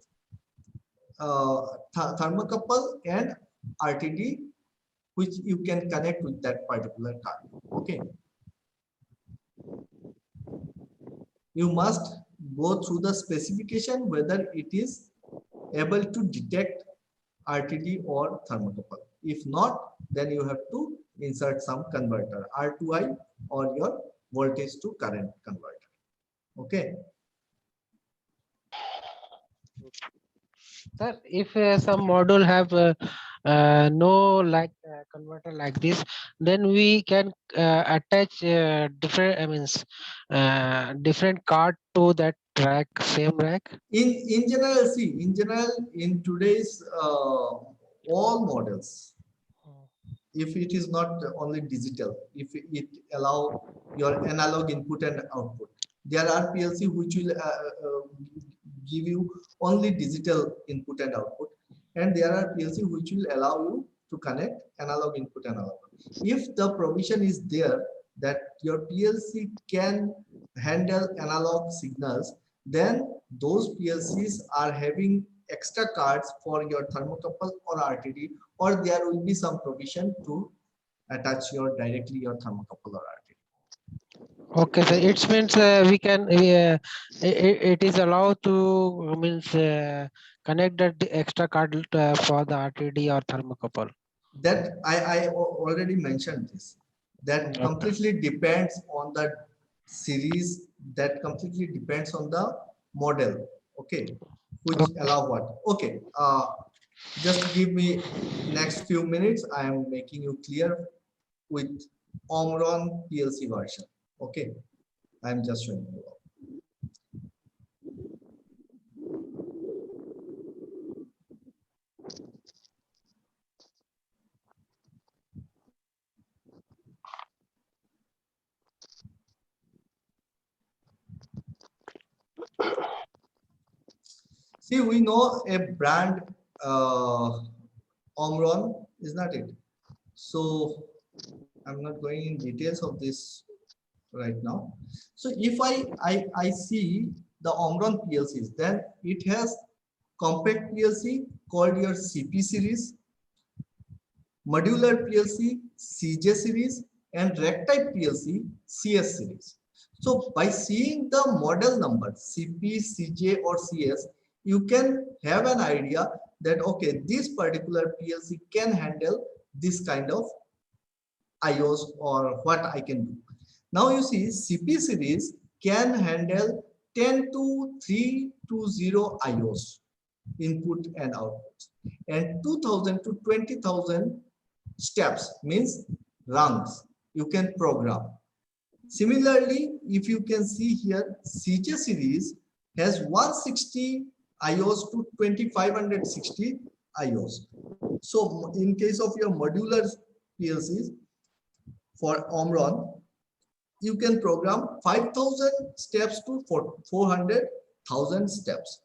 thermocouple and RTD, which you can connect with that particular card. Okay. You must go through the specification whether it is able to detect RTD or thermocouple. If not, then you have to insert some converter, R2I or your voltage to current converter. Okay. Sir, if some module have no converter like this, then we can attach different, different card to that rack, same rack. In general, see, in today's all models, if it is not only digital, if it allow your analog input and output, there are PLC which will give you only digital input and output, and there are PLC which will allow you to connect analog input and output. If the provision is there that your PLC can handle analog signals, then those PLCs are having extra cards for your thermocouple or RTD, or there will be some provision to attach your directly your thermocouple or RTD. Okay, so it means we can it is allowed to connect that extra card for the RTD or thermocouple. That I already mentioned this. That completely depends on the series. That completely depends on the model. Okay, which allow what? Okay, just give me next few minutes. I am making you clear with Omron PLC version. Okay, I am just showing you. See, we know a brand Omron, is not it? So I'm not going in details of this right now. So if I see the Omron PLCs, then it has compact PLC called your CP series, modular PLC CJ series, and rack type PLC CS series. So by seeing the model number CP, CJ or CS, you can have an idea that, okay, this particular PLC can handle this kind of IOs or what I can do. Now you see CP series can handle 10 to 320 IOs, input and output, and 2000 to 20,000 steps, means rungs you can program. Similarly, if you can see here, CJ series has 160 IOs to 2560 IOs. So in case of your modular PLCs for Omron, you can program 5,000 steps to 400,000 steps.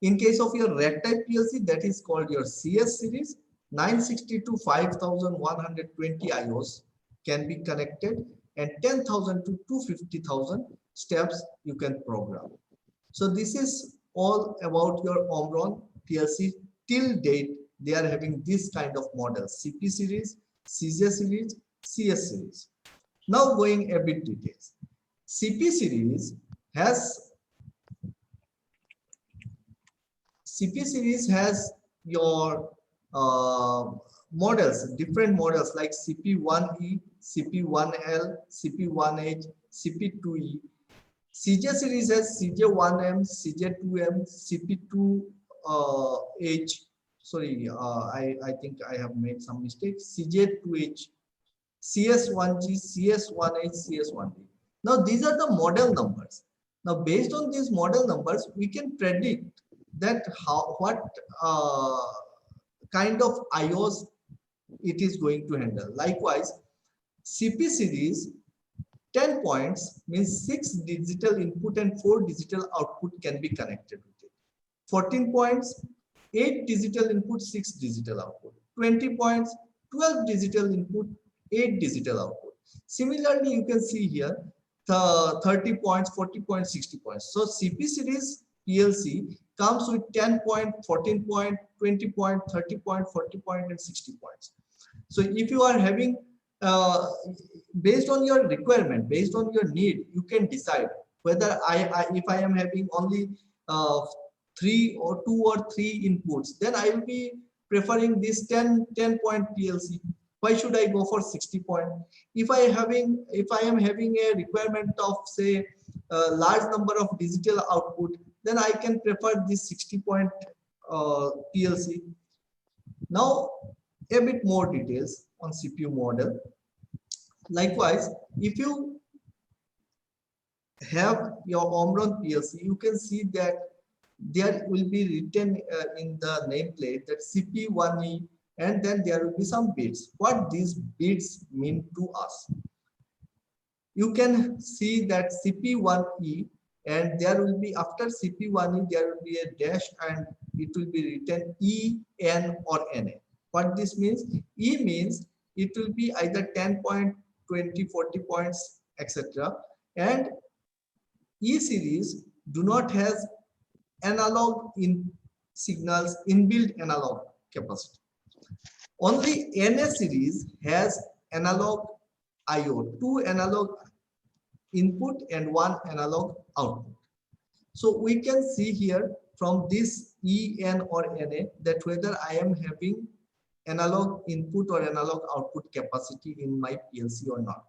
In case of your rack type PLC, that is called your CS series, 960 to 5,120 IOs can be connected, and 10,000 to 250,000 steps you can program. So this is all about your Omron PLC. Till date, they are having this kind of models: CP series, CJ series, CS series. Now going a bit details. CP series has your models, different models like CP1E, CP1L, CP1H, CP2E. CJ series has CJ1M, CJ2M, CP2H. Sorry, I think I have made some mistakes. CJ2H, CS1G, CS1H, CS1D. Now these are the model numbers. Now based on these model numbers, we can predict that what kind of IOs it is going to handle. Likewise, CP series 10 points means 6 digital input and 4 digital output can be connected with it. 14 points, 8 digital input, 6 digital output. 20 points, 12 digital input, 8 digital output. Similarly, you can see here the 30 points, 40 points, 60 points. So CP series PLC comes with 10 point, 14 point, 20 point, 30 point, 40 point, and 60 points. So if you are having based on your requirement, based on your need, you can decide whether if I am having only 2 or 3 inputs, then I will be preferring this 10 point PLC. Why should I go for 60 point? If I am having a requirement of say a large number of digital output, then I can prefer this 60 point PLC. Now a bit more details on CPU model. Likewise, if you have your Omron PLC, you can see that there will be written in the nameplate that CP1E, and then there will be some bits. What these bits mean to us? You can see that CP1E, and there will be after CP1E there will be a dash and it will be written E, N or NA. What this means? E means it will be either 10 point, 20, 40 points, etc. And E series do not has analog in signals, inbuilt analog capacity. Only NA series has analog IO, 2 analog input and 1 analog output. So we can see here from this EN or NA that whether I am having analog input or analog output capacity in my PLC or not.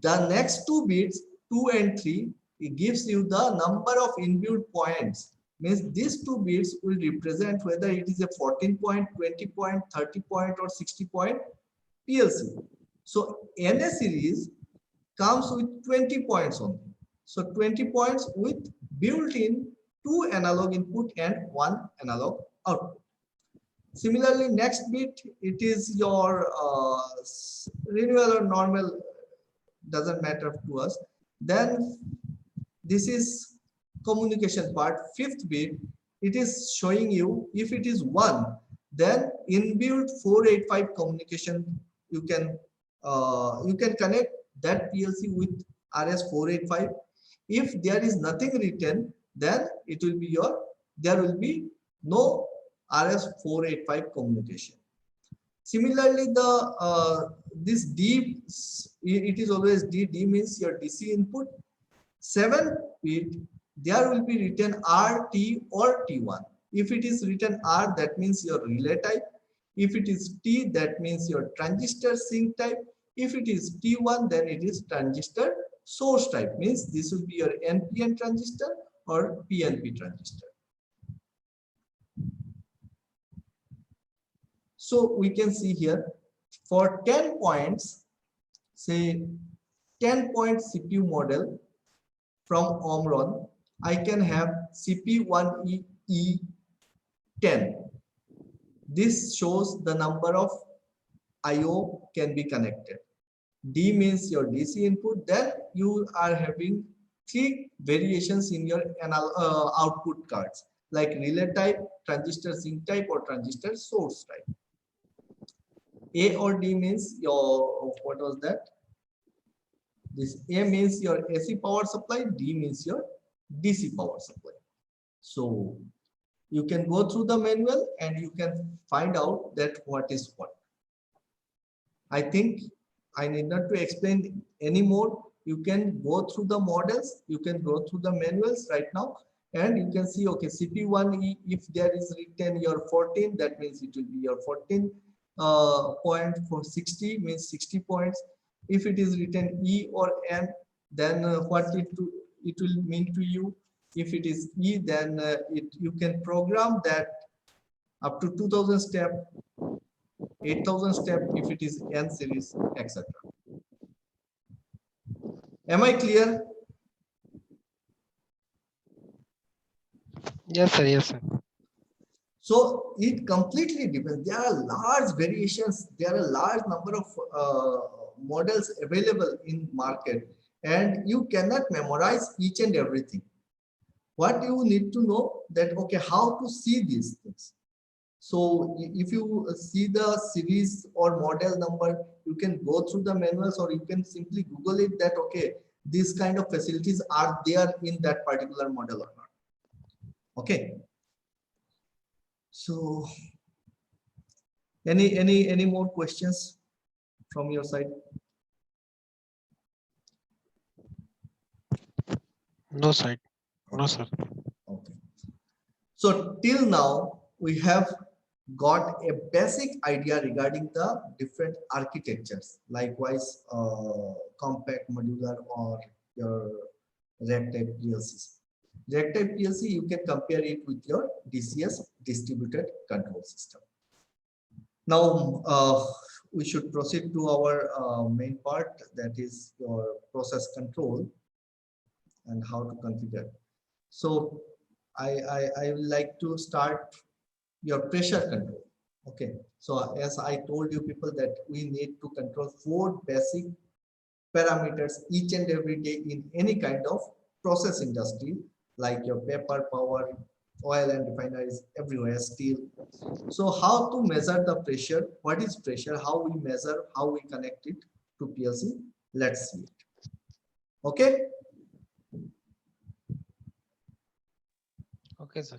The next 2 bits, 2 and 3, it gives you the number of inbuilt points. Means these 2 bits will represent whether it is a 14 point, 20 point, 30 point or 60 point PLC. So NA series comes with 20 points only. So 20 points with built-in 2 analog input and 1 analog output. Similarly, next bit, it is your renewal or normal, doesn't matter to us. Then this is communication part, 5th bit. It is showing you if it is 1, then inbuilt 485 communication you can connect that PLC with RS485. If there is nothing written, then it will be there will be no RS485 communication. Similarly, the this D, it is always D. D means your DC input. 7th bit, there will be written R, T or T1. If it is written R, that means your relay type. If it is T, that means your transistor sink type. If it is T1, then it is transistor source type. Means this will be your NPN transistor or PNP transistor. So we can see here for 10 points, say 10 point CPU model, from Omron, I can have CP1E10. This shows the number of IO can be connected. D means your DC input. Then you are having 3 variations in your output cards, like relay type, transistor sink type, or transistor source type. A or D means your, what was that? This A means your AC power supply, D means your DC power supply. So you can go through the manual and you can find out that what is what. I think I need not to explain anymore. You can go through the models, you can go through the manuals right now, and you can see, okay, CP1E, if there is written your 14, that means it will be your 14 point for 60 means 60 points. If it is written E or N, then what it will mean to you. If it is E, then you can program that up to 2000 step, 8000 step if it is N series, etc. Am I clear? Yes, sir. Yes, sir. So it completely depends. There are large variations. There are a large number of models available in market, and you cannot memorize each and everything. What you need to know that, okay, how to see these things. So if you see the series or model number, you can go through the manuals, or you can simply Google it that, okay, these kind of facilities are there in that particular model or not. Okay. So any more questions from your side? No, sir. No, sir. Okay. So till now we have got a basic idea regarding the different architectures, likewise compact, modular, or your rack type PLCs. Rack type PLC, you can compare it with your DCS, distributed control system. Now we should proceed to our main part, that is your process control and how to configure. So I would like to start your pressure control. Okay, so as I told you people that we need to control 4 basic parameters each and every day in any kind of process industry, like your paper, power, oil and refineries, everywhere, steel. So how to measure the pressure? What is pressure? How we measure? How we connect it to PLC? Let's see it. Okay. Okay, sir.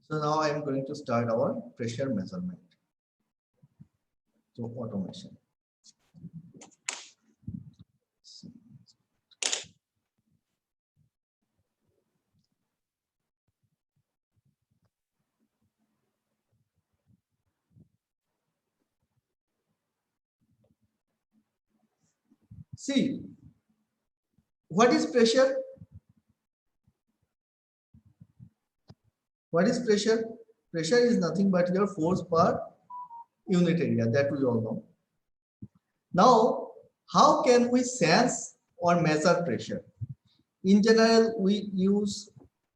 So now I am going to start our pressure measurement. So automation. See, what is pressure? What is pressure? Pressure is nothing but your force per unit area, that we all know. Now, how can we sense or measure pressure? In general, we use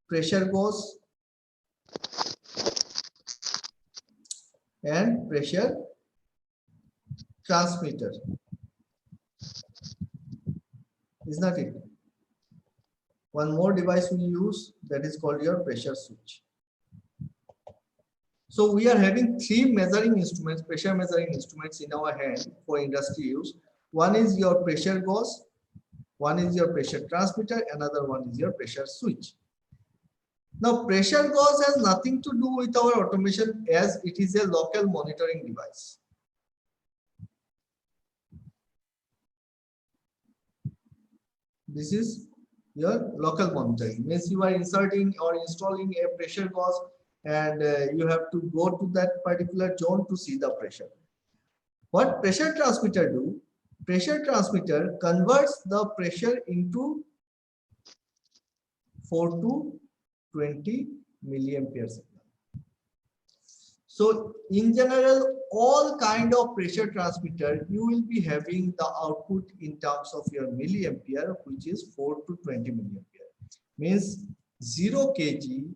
pressure gauge and pressure transmitter. Is not it? One more device we use, that is called your pressure switch. So we are having 3 measuring instruments, pressure measuring instruments in our hand for industry use. One is your pressure gauge, one is your pressure transmitter, another one is your pressure switch. Now pressure gauge has nothing to do with our automation, as it is a local monitoring device. This is your local monitoring, means you are inserting or installing a pressure gauge and you have to go to that particular zone to see the pressure. What pressure transmitter do? Pressure transmitter converts the pressure into 4 to 20 milliampere signal. So in general, all kind of pressure transmitter, you will be having the output in terms of your milliampere, which is 4 to 20 milliampere. Means 0 kg,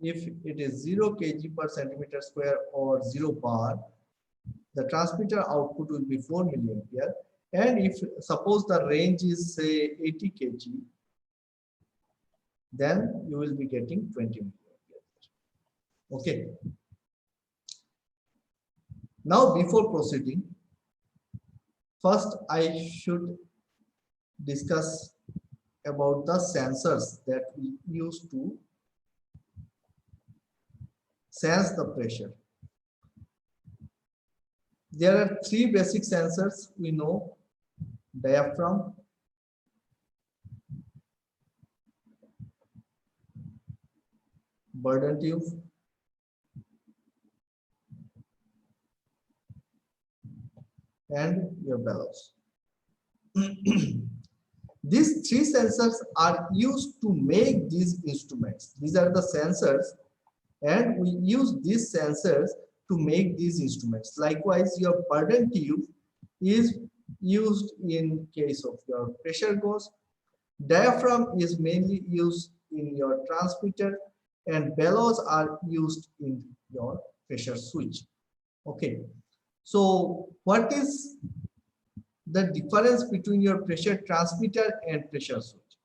if it is 0 kg per centimeter square or 0 bar, the transmitter output will be 4 milliampere. And if suppose the range is say 80 kg, then you will be getting 20 milliampere. Okay. Now before proceeding, first I should discuss about the sensors that we use to sense the pressure. There are 3 basic sensors we know: diaphragm, Bourdon tube, and your bellows. These 3 sensors are used to make these instruments. These are the sensors, and we use these sensors to make these instruments. Likewise, your Bourdon tube is used in case of your pressure gauge. Diaphragm is mainly used in your transmitter, and bellows are used in your pressure switch. Okay. So what is the difference between your pressure transmitter and pressure switch?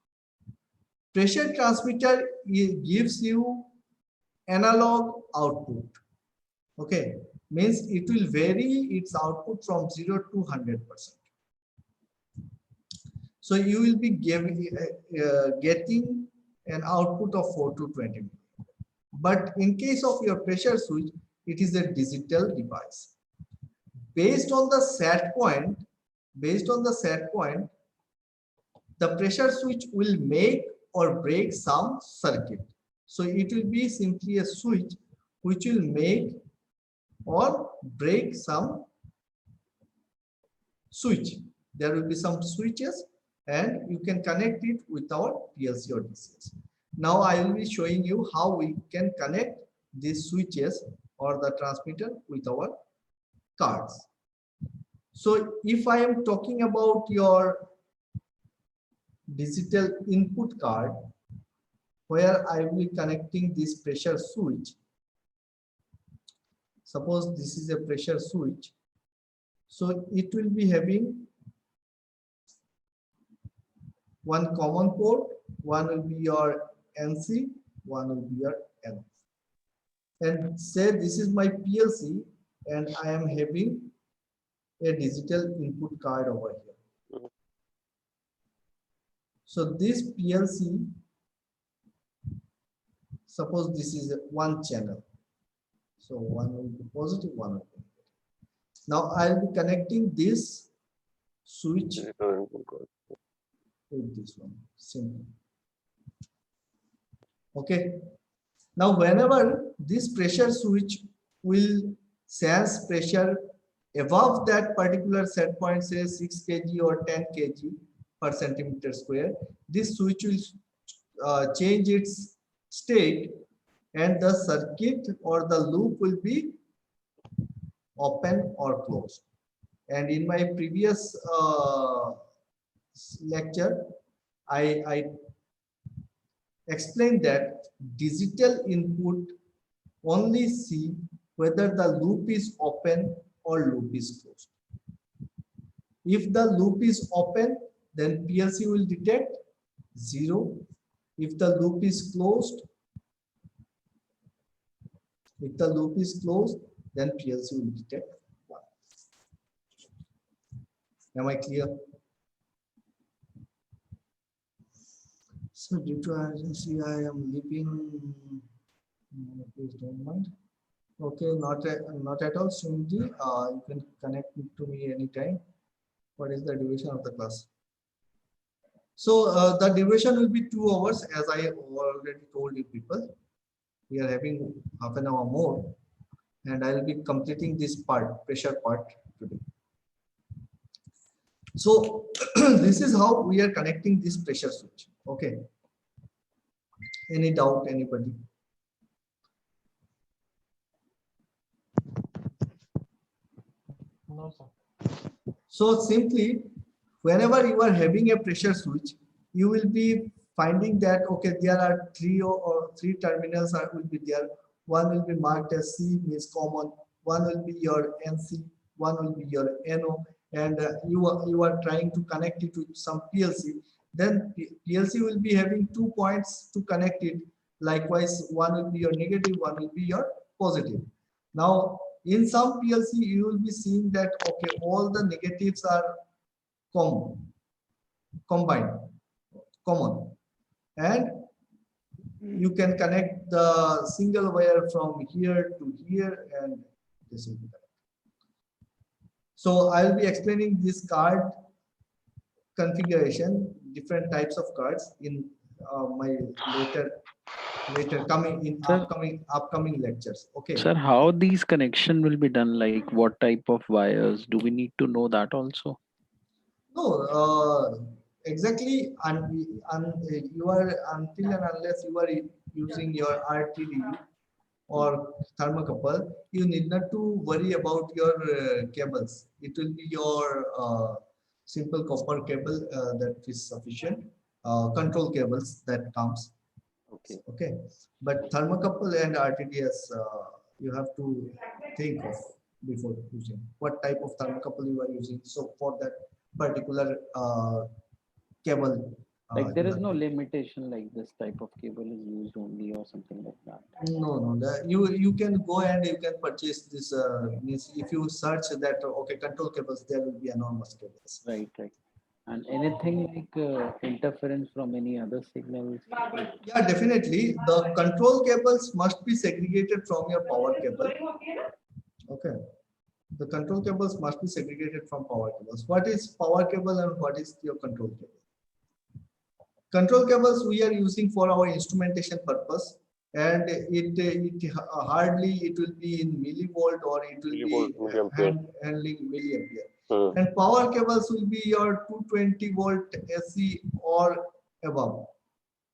Pressure transmitter gives you analog output. Okay, means it will vary its output from 0 to 100%. So you will be getting an output of 4 to 20. But in case of your pressure switch, it is a digital device. Based on the set point, the pressure switch will make or break some circuit. So it will be simply a switch which will make or break some switch. There will be some switches, and you can connect it without PLC or DCS. Now I will be showing you how we can connect these switches or the transmitter with our cards. So if I am talking about your digital input card, where I will be connecting this pressure switch. Suppose this is a pressure switch. So it will be having one common port, one will be your NC, one will be your NF. And say this is my PLC, and I am having a digital input card over here. So this PLC, suppose this is one channel. So one will be positive, one will be negative. Now I will be connecting this switch with this one. Simple. Okay. Now whenever this pressure switch will sense pressure above that particular set point, say 6 kg or 10 kg per centimeter square, this switch will change its state, and the circuit or the loop will be open or closed. And in my previous lecture, I explained that digital input only see whether the loop is open or loop is closed. If the loop is open, then PLC will detect 0. If the loop is closed, then PLC will detect 1. Am I clear? So due to urgency, I am leaving. Please don't mind. Okay, not at all, Sunji. You can connect to me anytime. What is the duration of the class? So the duration will be 2 hours, as I already told you people. We are having half an hour more, and I will be completing this part, pressure part today. So this is how we are connecting this pressure switch. Okay. Any doubt, anybody? No, sir. So simply, whenever you are having a pressure switch, you will be finding that, okay, there are three terminals will be there. One will be marked as C, means common. One will be your NC. One will be your NO. And you are trying to connect it to some PLC. Then PLC will be having 2 points to connect it. Likewise, one will be your negative, one will be your positive. Now, in some PLC, you will be seeing that, okay, all the negatives are combined, common, and you can connect the single wire from here to here, and this will be connected. So I will be explaining this card configuration, different types of cards in my later coming in Sir. upcoming lectures. Okay. Sir, how these connection will be done? Like what type of wires? Do we need to know that also? No, exactly. You are, until and unless you are using your RTD or thermocouple, you need not to worry about your cables. It will be your simple copper cable that is sufficient. Control cables that comes. Okay. But thermocouple and RTDS, you have to think of before using what type of thermocouple you are using. So for that particular cable, Like there is no limitation like this type of cable is used only or something like that. no, you can go and you can purchase this. Means if you search that, okay, control cables, there will be enormous cables. Right. And anything like interference from any other signals? Yeah, definitely. The control cables must be segregated from your power cable. Okay. The control cables must be segregated from power cables. What is power cable and what is your control cable? Control cables we are using for our instrumentation purpose, and it hardly it will be in millivolt or it will be handling milliampere. And power cables will be your 220 volt AC or above,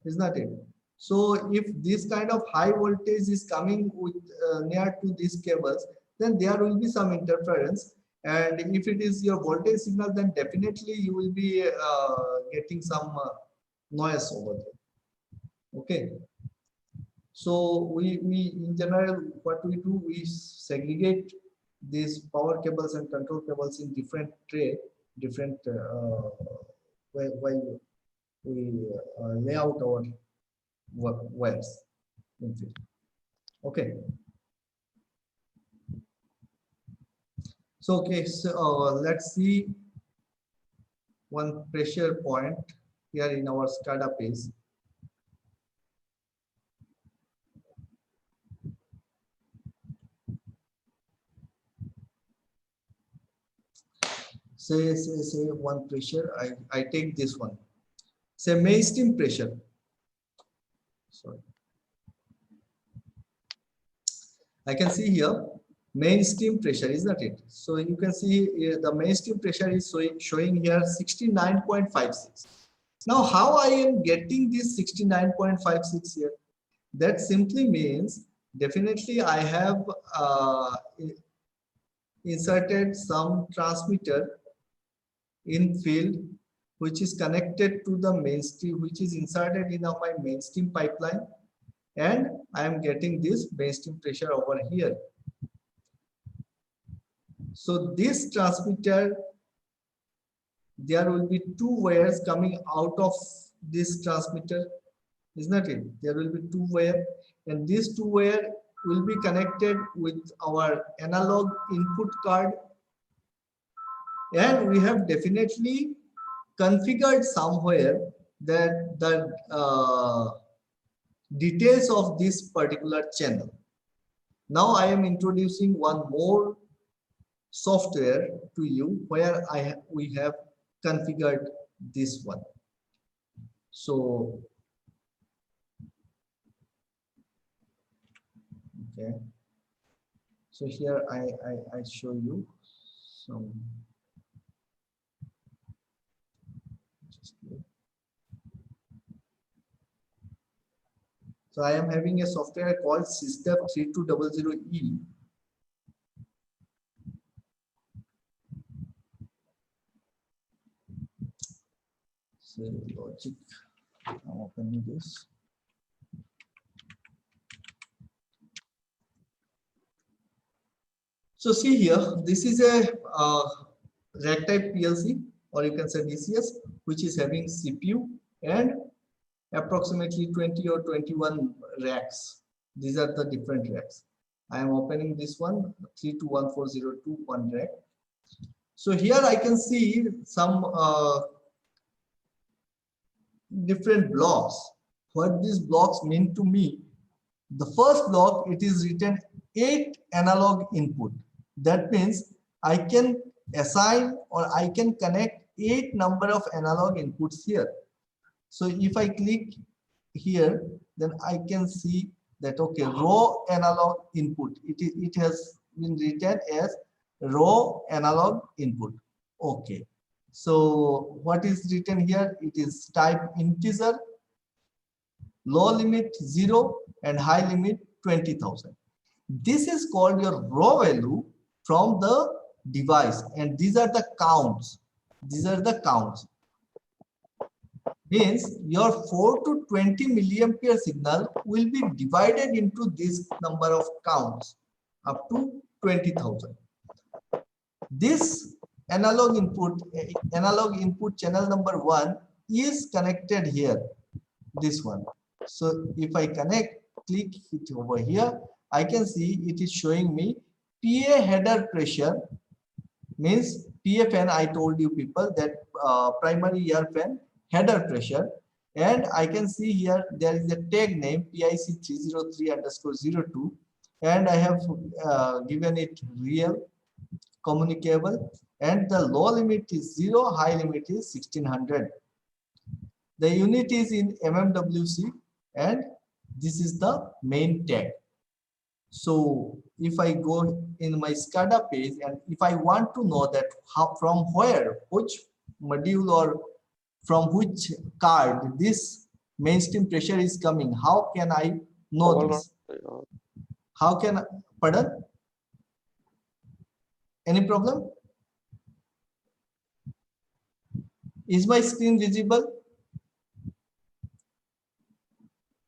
is not it? So if this kind of high voltage is coming with near to these cables, then there will be some interference. And if it is your voltage signal, then definitely you will be getting some noise over there. Okay. So we in general, what we do, we segregate these power cables and control cables in different tray, different way we lay out our wires. Okay. So okay, so let's see one pressure point here in our SCADA page. Say one pressure. I take this one. Say main steam pressure. Sorry. I can see here main steam pressure, is not it? So you can see the main steam pressure is showing here 69.56. Now, how I am getting this 69.56 here? That simply means definitely I have inserted some transmitter in field which is connected to the mainstream, which is inserted in my mainstream pipeline, and I am getting this mainstream pressure over here. So this transmitter, there will be 2 wires coming out of this transmitter, is not it? There will be 2 wires, and these 2 wires will be connected with our analog input card, and we have definitely configured somewhere that the details of this particular channel. Now I am introducing one more software to you where we have configured this one. So, okay. So here I show you some. So I am having a software called System3200E. So logic, I'm opening this. So see here, this is a rack type PLC, or you can say DCS, which is having CPU and approximately 20 or 21 racks. These are the different racks. I am opening this one, 321402 one rack. So here I can see some different blocks. What these blocks mean to me? The first block, it is written 8 analog input. That means I can assign or I can connect 8 number of analog inputs here. So if I click here, then I can see that, okay, raw analog input. It has been written as raw analog input. Okay. So what is written here? It is type integer, low limit 0 and high limit 20,000. This is called your raw value from the device, and these are the counts. These are the counts. Means your 4 to 20 milliampere signal will be divided into this number of counts up to 20,000. This analog input channel number 1 is connected here, this one. So if I connect, click it over here, I can see it is showing me PA header pressure, means PA fan. I told you people that primary air fan header pressure, and I can see here there is a tag name PIC303_02, and I have given it real communicable, and the low limit is 0, high limit is 1600. The unit is in mmWC, and this is the main tag. So if I go in my SCADA page, and if I want to know that from where, which module or from which card this mainstream pressure is coming, how can I know this? How can, pardon? Any problem? Is my screen visible?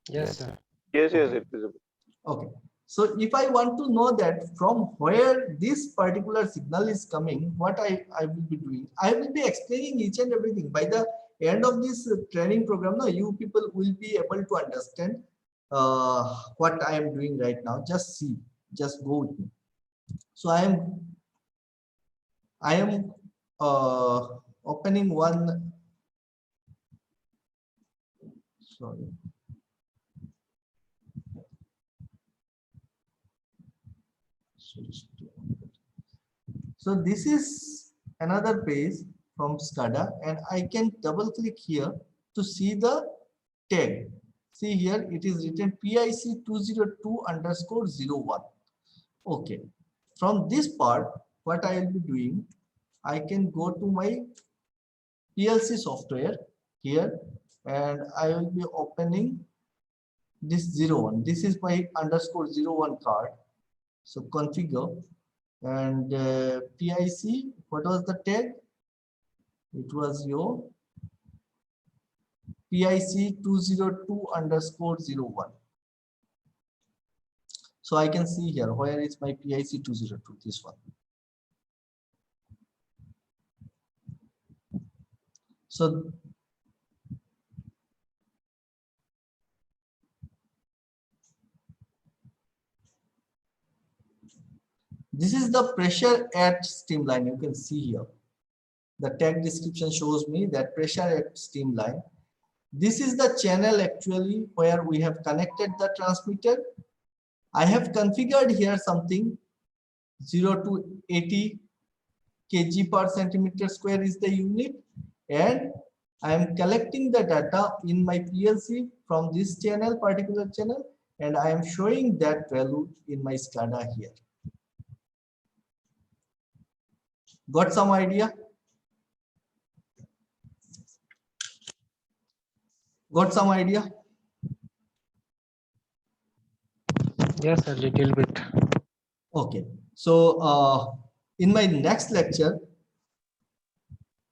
Yes, sir. Yes, yes, it is. Okay. So if I want to know that from where this particular signal is coming, what I will be doing, I will be explaining each and everything. By the end of this training program, now you people will be able to understand what I am doing right now. Just see, just go with me. So I am opening one. Sorry. So this is another page from SCADA, and I can double click here to see the tag. See here, it is written PIC202_01. Okay. From this part, what I will be doing, I can go to my PLC software here, and I will be opening this 01. This is my _01 card. So configure, and PIC, what was the tag? It was your PIC202_01. So I can see here, where is my PIC202, this one. So this is the pressure at streamline. You can see here. The tag description shows me that pressure at streamline. This is the channel actually where we have connected the transmitter. I have configured here something 0 to 80 kg per centimeter square is the unit, and I am collecting the data in my PLC from this channel, particular channel, and I am showing that value in my SCADA here. Got some idea? Got some idea? Yes, a little bit. Okay. So in my next lecture,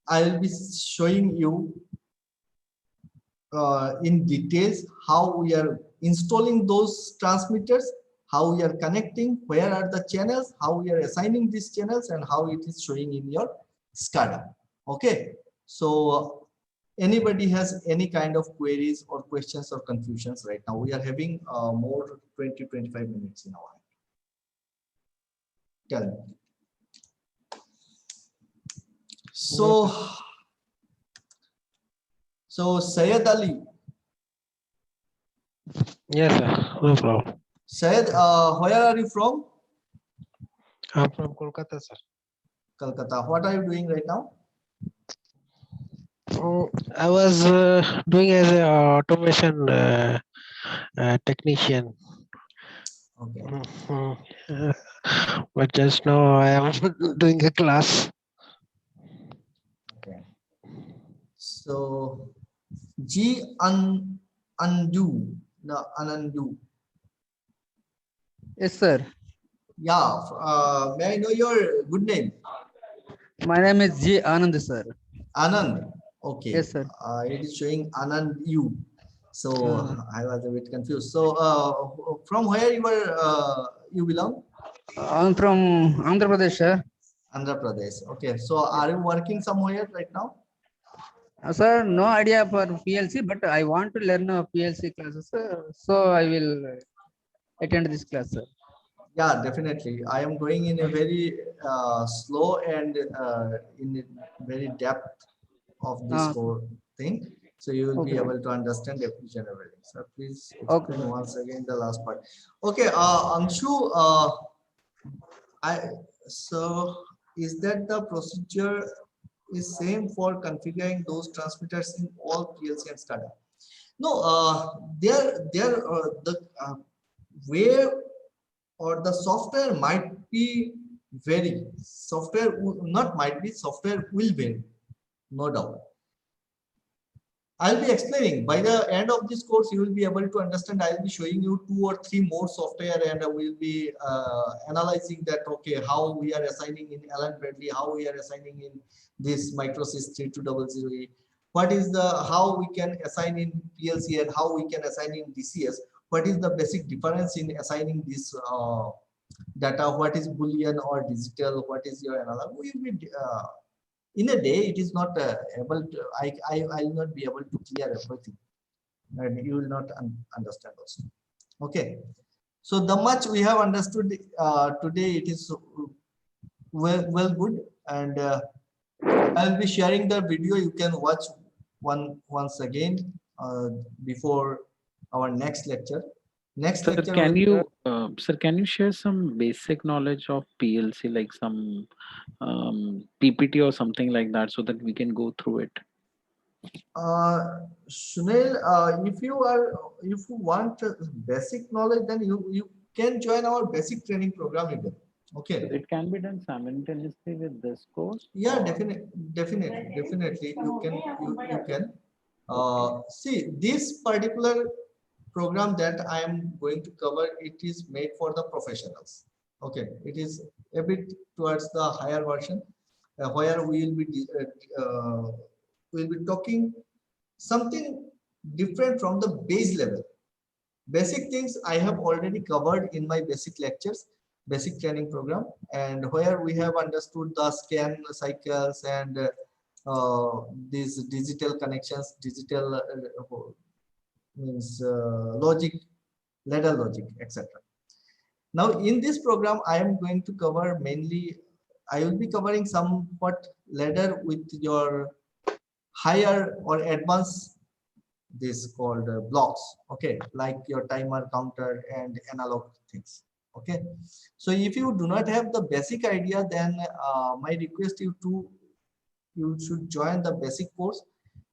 I will be showing you in details how we are installing those transmitters, how we are connecting, where are the channels, how we are assigning these channels, and how it is showing in your SCADA. Okay. So anybody has any kind of queries or questions or confusions right now? We are having more 20-25 minutes in our hand. Tell me. So Syed Ali. Yes, sir. No problem. Syed, where are you from? I'm from Kolkata, sir. Kolkata. What are you doing right now? I was doing as a automation technician. Okay. But just now I am doing a class. Okay. So Anandu. Yes, sir. Yeah. May I know your good name? My name is G. Anand, sir. Anand. Okay. Yes, sir. It is showing Anand you. So I was a bit confused. So from where you belong? I'm from Andhra Pradesh, sir. Andhra Pradesh. Okay. So are you working somewhere right now? Sir, no idea for PLC, but I want to learn PLC classes, sir. So I will attend this class, sir. Yeah, definitely. I am going in a very slow and in a very depth of this whole thing. So you will be able to understand each and everything. So please explain once again the last part. Okay, Anshu, so is that the procedure is same for configuring those transmitters in all PLC and SCADA? No, where or the software might be vary. Software not might be, software will vary, no doubt. I'll be explaining. By the end of this course, you will be able to understand. I'll be showing you 2 or 3 more software, and we'll be analyzing that. Okay, how we are assigning in Allen Bradley, how we are assigning in this Microsys 3200E. What is the how we can assign in PLC and how we can assign in DCS? What is the basic difference in assigning this data? What is Boolean or digital? What is your analog? We will be in a day. It is not able to. I will not be able to clear everything, and you will not understand also. Okay, so the much we have understood today. It is well good, and I'll be sharing the video. You can watch once again before our next lecture. Next lecture. Sir, can you share some basic knowledge of PLC, like some PPT or something like that, so that we can go through it? Sunil, if you want basic knowledge, then you can join our basic training program even. Okay. So it can be done simultaneously with this course? Yeah, definitely. You can. See, this particular program that I am going to cover, it is made for the professionals. Okay, it is a bit towards the higher version, where we will be talking something different from the base level. Basic things I have already covered in my basic lectures, basic training program, and where we have understood the scan cycles and these digital connections, digital means logic, ladder logic, etc. Now in this program, I am going to cover mainly, I will be covering somewhat ladder with your higher or advanced, this called blocks. Okay, like your timer, counter, and analog things. Okay, so if you do not have the basic idea, then my request you should join the basic course,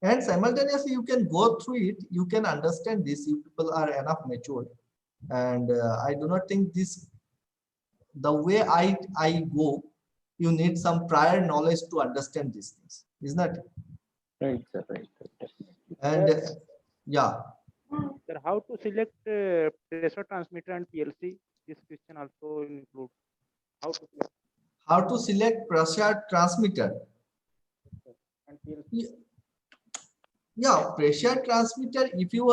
And simultaneously you can go through it, you can understand this, you people are enough matured, and I do not think this, the way I go, you need some prior knowledge to understand these things, isn't it? Right, sir. Right. And Sir, yeah, sir, how to select pressure transmitter and PLC? This question also include how to select how to select pressure transmitter. and PLC. Yeah, pressure transmitter, if you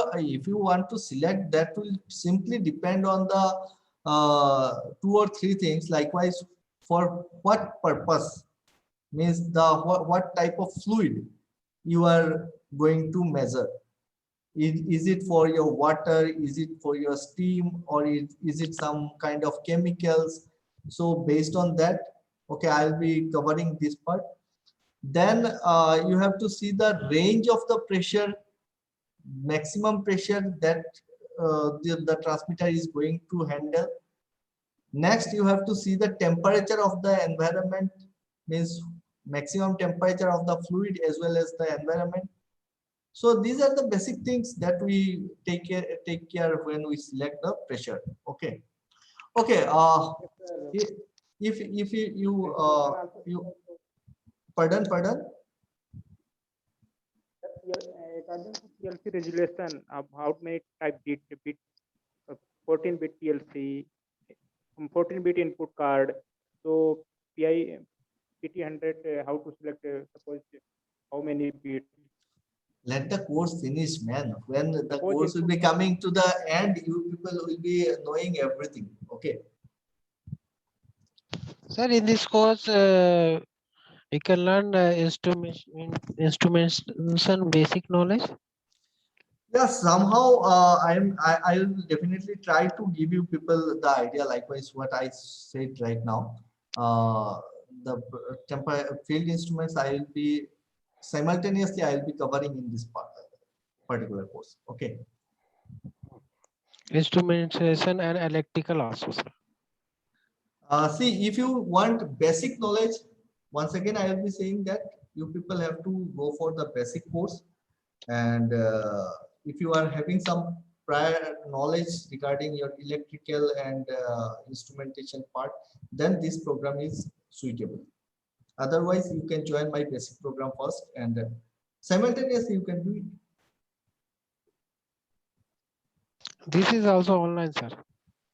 want to select, that will simply depend on the 2 or 3 things. Likewise, for what purpose, means the what type of fluid you are going to measure. Is it for your water, is it for your steam, or is it some kind of chemicals? So based on that, okay, I'll be covering this part. Then you have to see the range of the pressure, maximum pressure that the transmitter is going to handle. Next, you have to see the temperature of the environment, means maximum temperature of the fluid as well as the environment. So these are the basic things that we take care when we select the pressure. Okay. Okay. If you pardon. According to PLC regulation, how many type bit 14-bit PLC, 14-bit input card. So PI PT100, how to select? Suppose how many bit? Let the course finish, man. When the Suppose course will be input card- coming to the end, you people will be knowing everything. Okay. Sir, in this course, we can learn instrumentation basic knowledge. Yeah, somehow I will definitely try to give you people the idea. Likewise, what I said right now, the field instruments I will be simultaneously I will be covering in this particular course. Okay. Instrumentation and electrical also, sir. See, if you want basic knowledge, once again I will be saying that you people have to go for the basic course, and if you are having some prior knowledge regarding your electrical and instrumentation part, then this program is suitable. Otherwise, you can join my basic program first, and simultaneously you can do it. This is also online, sir.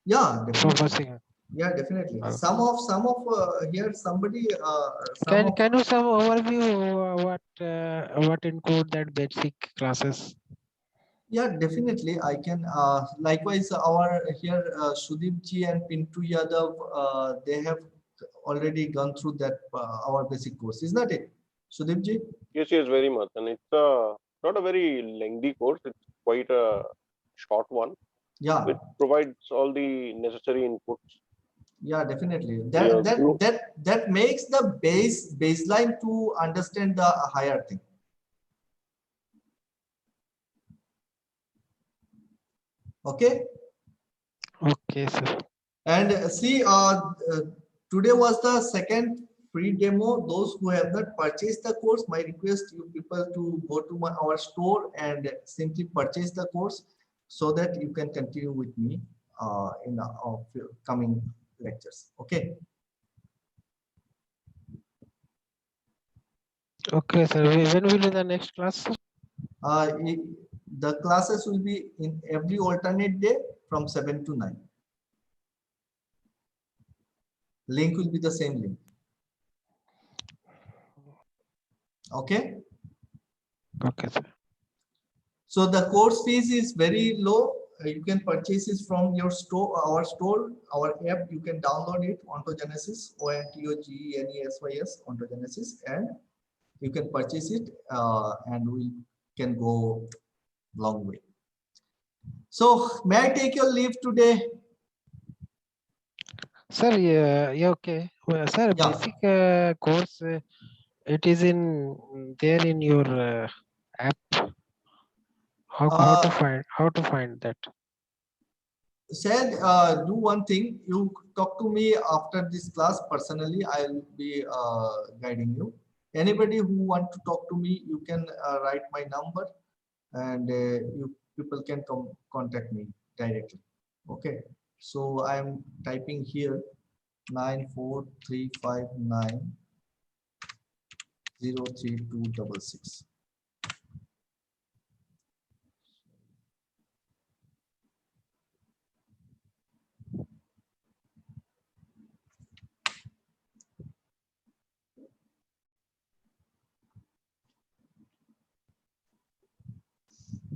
Yeah, For definitely. basic. Yeah, definitely. Some of here somebody Can you some overview what include that basic classes? Yeah, definitely. I can. Likewise, our here Sudeep ji and Pintu Yadav, they have already gone through that our basic course, is not it, Sudeep ji? Yes, very much, and it's not a very lengthy course. It's quite a short one. Yeah. It provides all the necessary inputs. Yeah, definitely. Yeah, That makes the baseline to understand the higher thing. Okay. Okay, sir. And see, today was the second free demo. Those who have not purchased the course, my request you people to go to our store and simply purchase the course so that you can continue with me in our coming lectures. Okay. Okay, sir. When will be the next class, sir? The classes will be in every alternate day from 7 to 9. Link will be the same link. Okay. Okay, sir. So the course fees is very low. You can purchase it from your store, our app. You can download it, Ontogenesis, ONTOGENESYS, Ontogenesis, and you can purchase it, and we can go long way. So may I take your leave today? Sir, yeah, okay. Well, sir, Yeah. basic course, it is there in your app. How to find that? Said, do one thing. You talk to me after this class personally. I'll be guiding you. Anybody who want to talk to me, you can write my number, and you people can contact me directly. Okay, so I am typing here 94359 03266.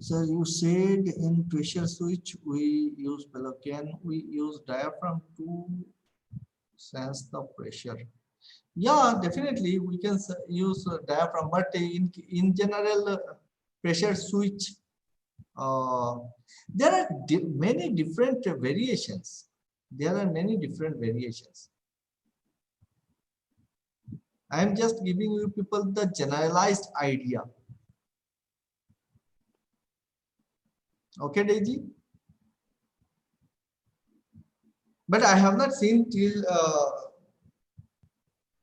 So you said in pressure switch we use can we use diaphragm to sense the pressure? Yeah, definitely we can use diaphragm, but in general pressure switch there are many different variations. There are many different variations. I am just giving you people the generalized idea. Okay, Daisy? But I have not seen till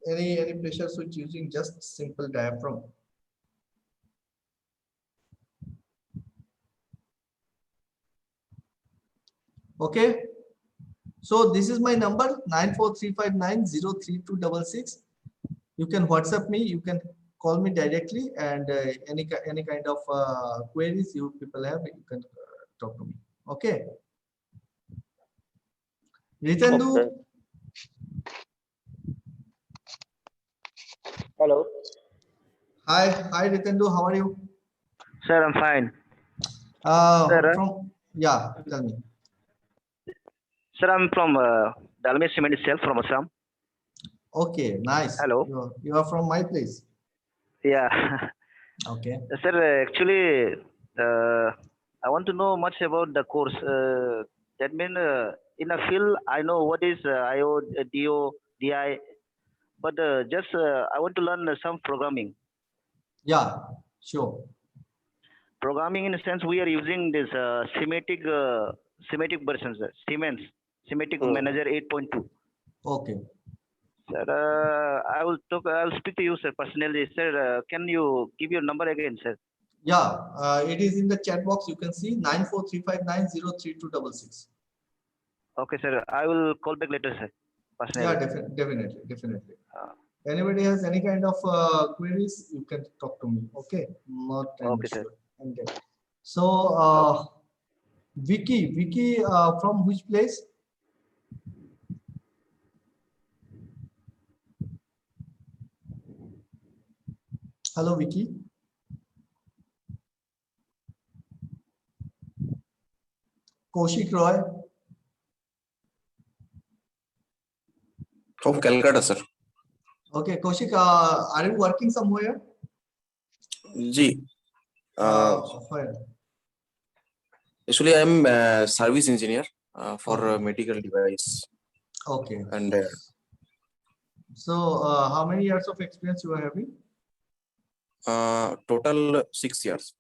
any pressure switch using just simple diaphragm. Okay, so this is my number 94359 03266. You can WhatsApp me, you can call me directly, and any kind of queries you people have, you can talk to me. Okay. Ritandu. Okay. Hello. Hi Ritandu, how are you? Sir, I'm fine. Tell me. Sir, I'm from Dalmi Cement itself, from Assam. Okay, nice. Hello. You are from my place. Yeah. Okay. Sir, actually, I want to know much about the course. That means in a field, I know what is IO, DO, DI, but just I want to learn some programming. Yeah, sure. Programming in a sense, we are using this semantic versions, Siemens, Semantic Manager 8.2. Okay. Sir, I will speak to you, sir, personally. Sir, can you give your number again, sir? Yeah, it is in the chat box. You can see 94359 03266. Okay, sir. I will call back later, sir. Personally. Yeah, definitely. Anybody has any kind of queries, you can talk to me. Okay, not an Okay, issue. sir. Okay. So, Vicky, from which place? Hello, Vicky. Kaushik Roy. From Calcutta, sir. Okay, Kaushik, are you working somewhere? Ji. Where? Actually, I am a service engineer for medical device. Okay. And so, how many years of experience you are having? Total 6 years.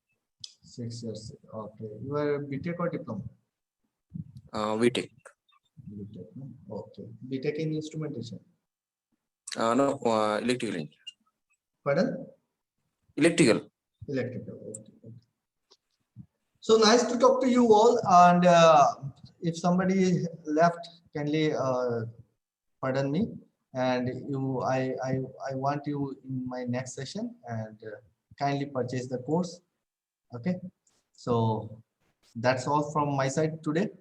6 years. Okay. You are BTech or diploma? VTech. BTech. Okay. BTech in instrumentation. No, electrical engineer. Pardon? Electrical. Electrical. Okay. So nice to talk to you all. And if somebody left, kindly pardon me. And I want you in my next session, and kindly purchase the course. Okay. So that's all from my side today,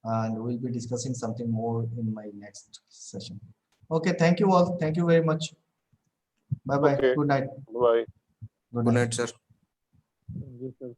and we'll be discussing something more in my next session. Okay. Thank you all. Thank you very much. Bye bye. Okay. Good night. Bye. Good night, sir. Yes, sir.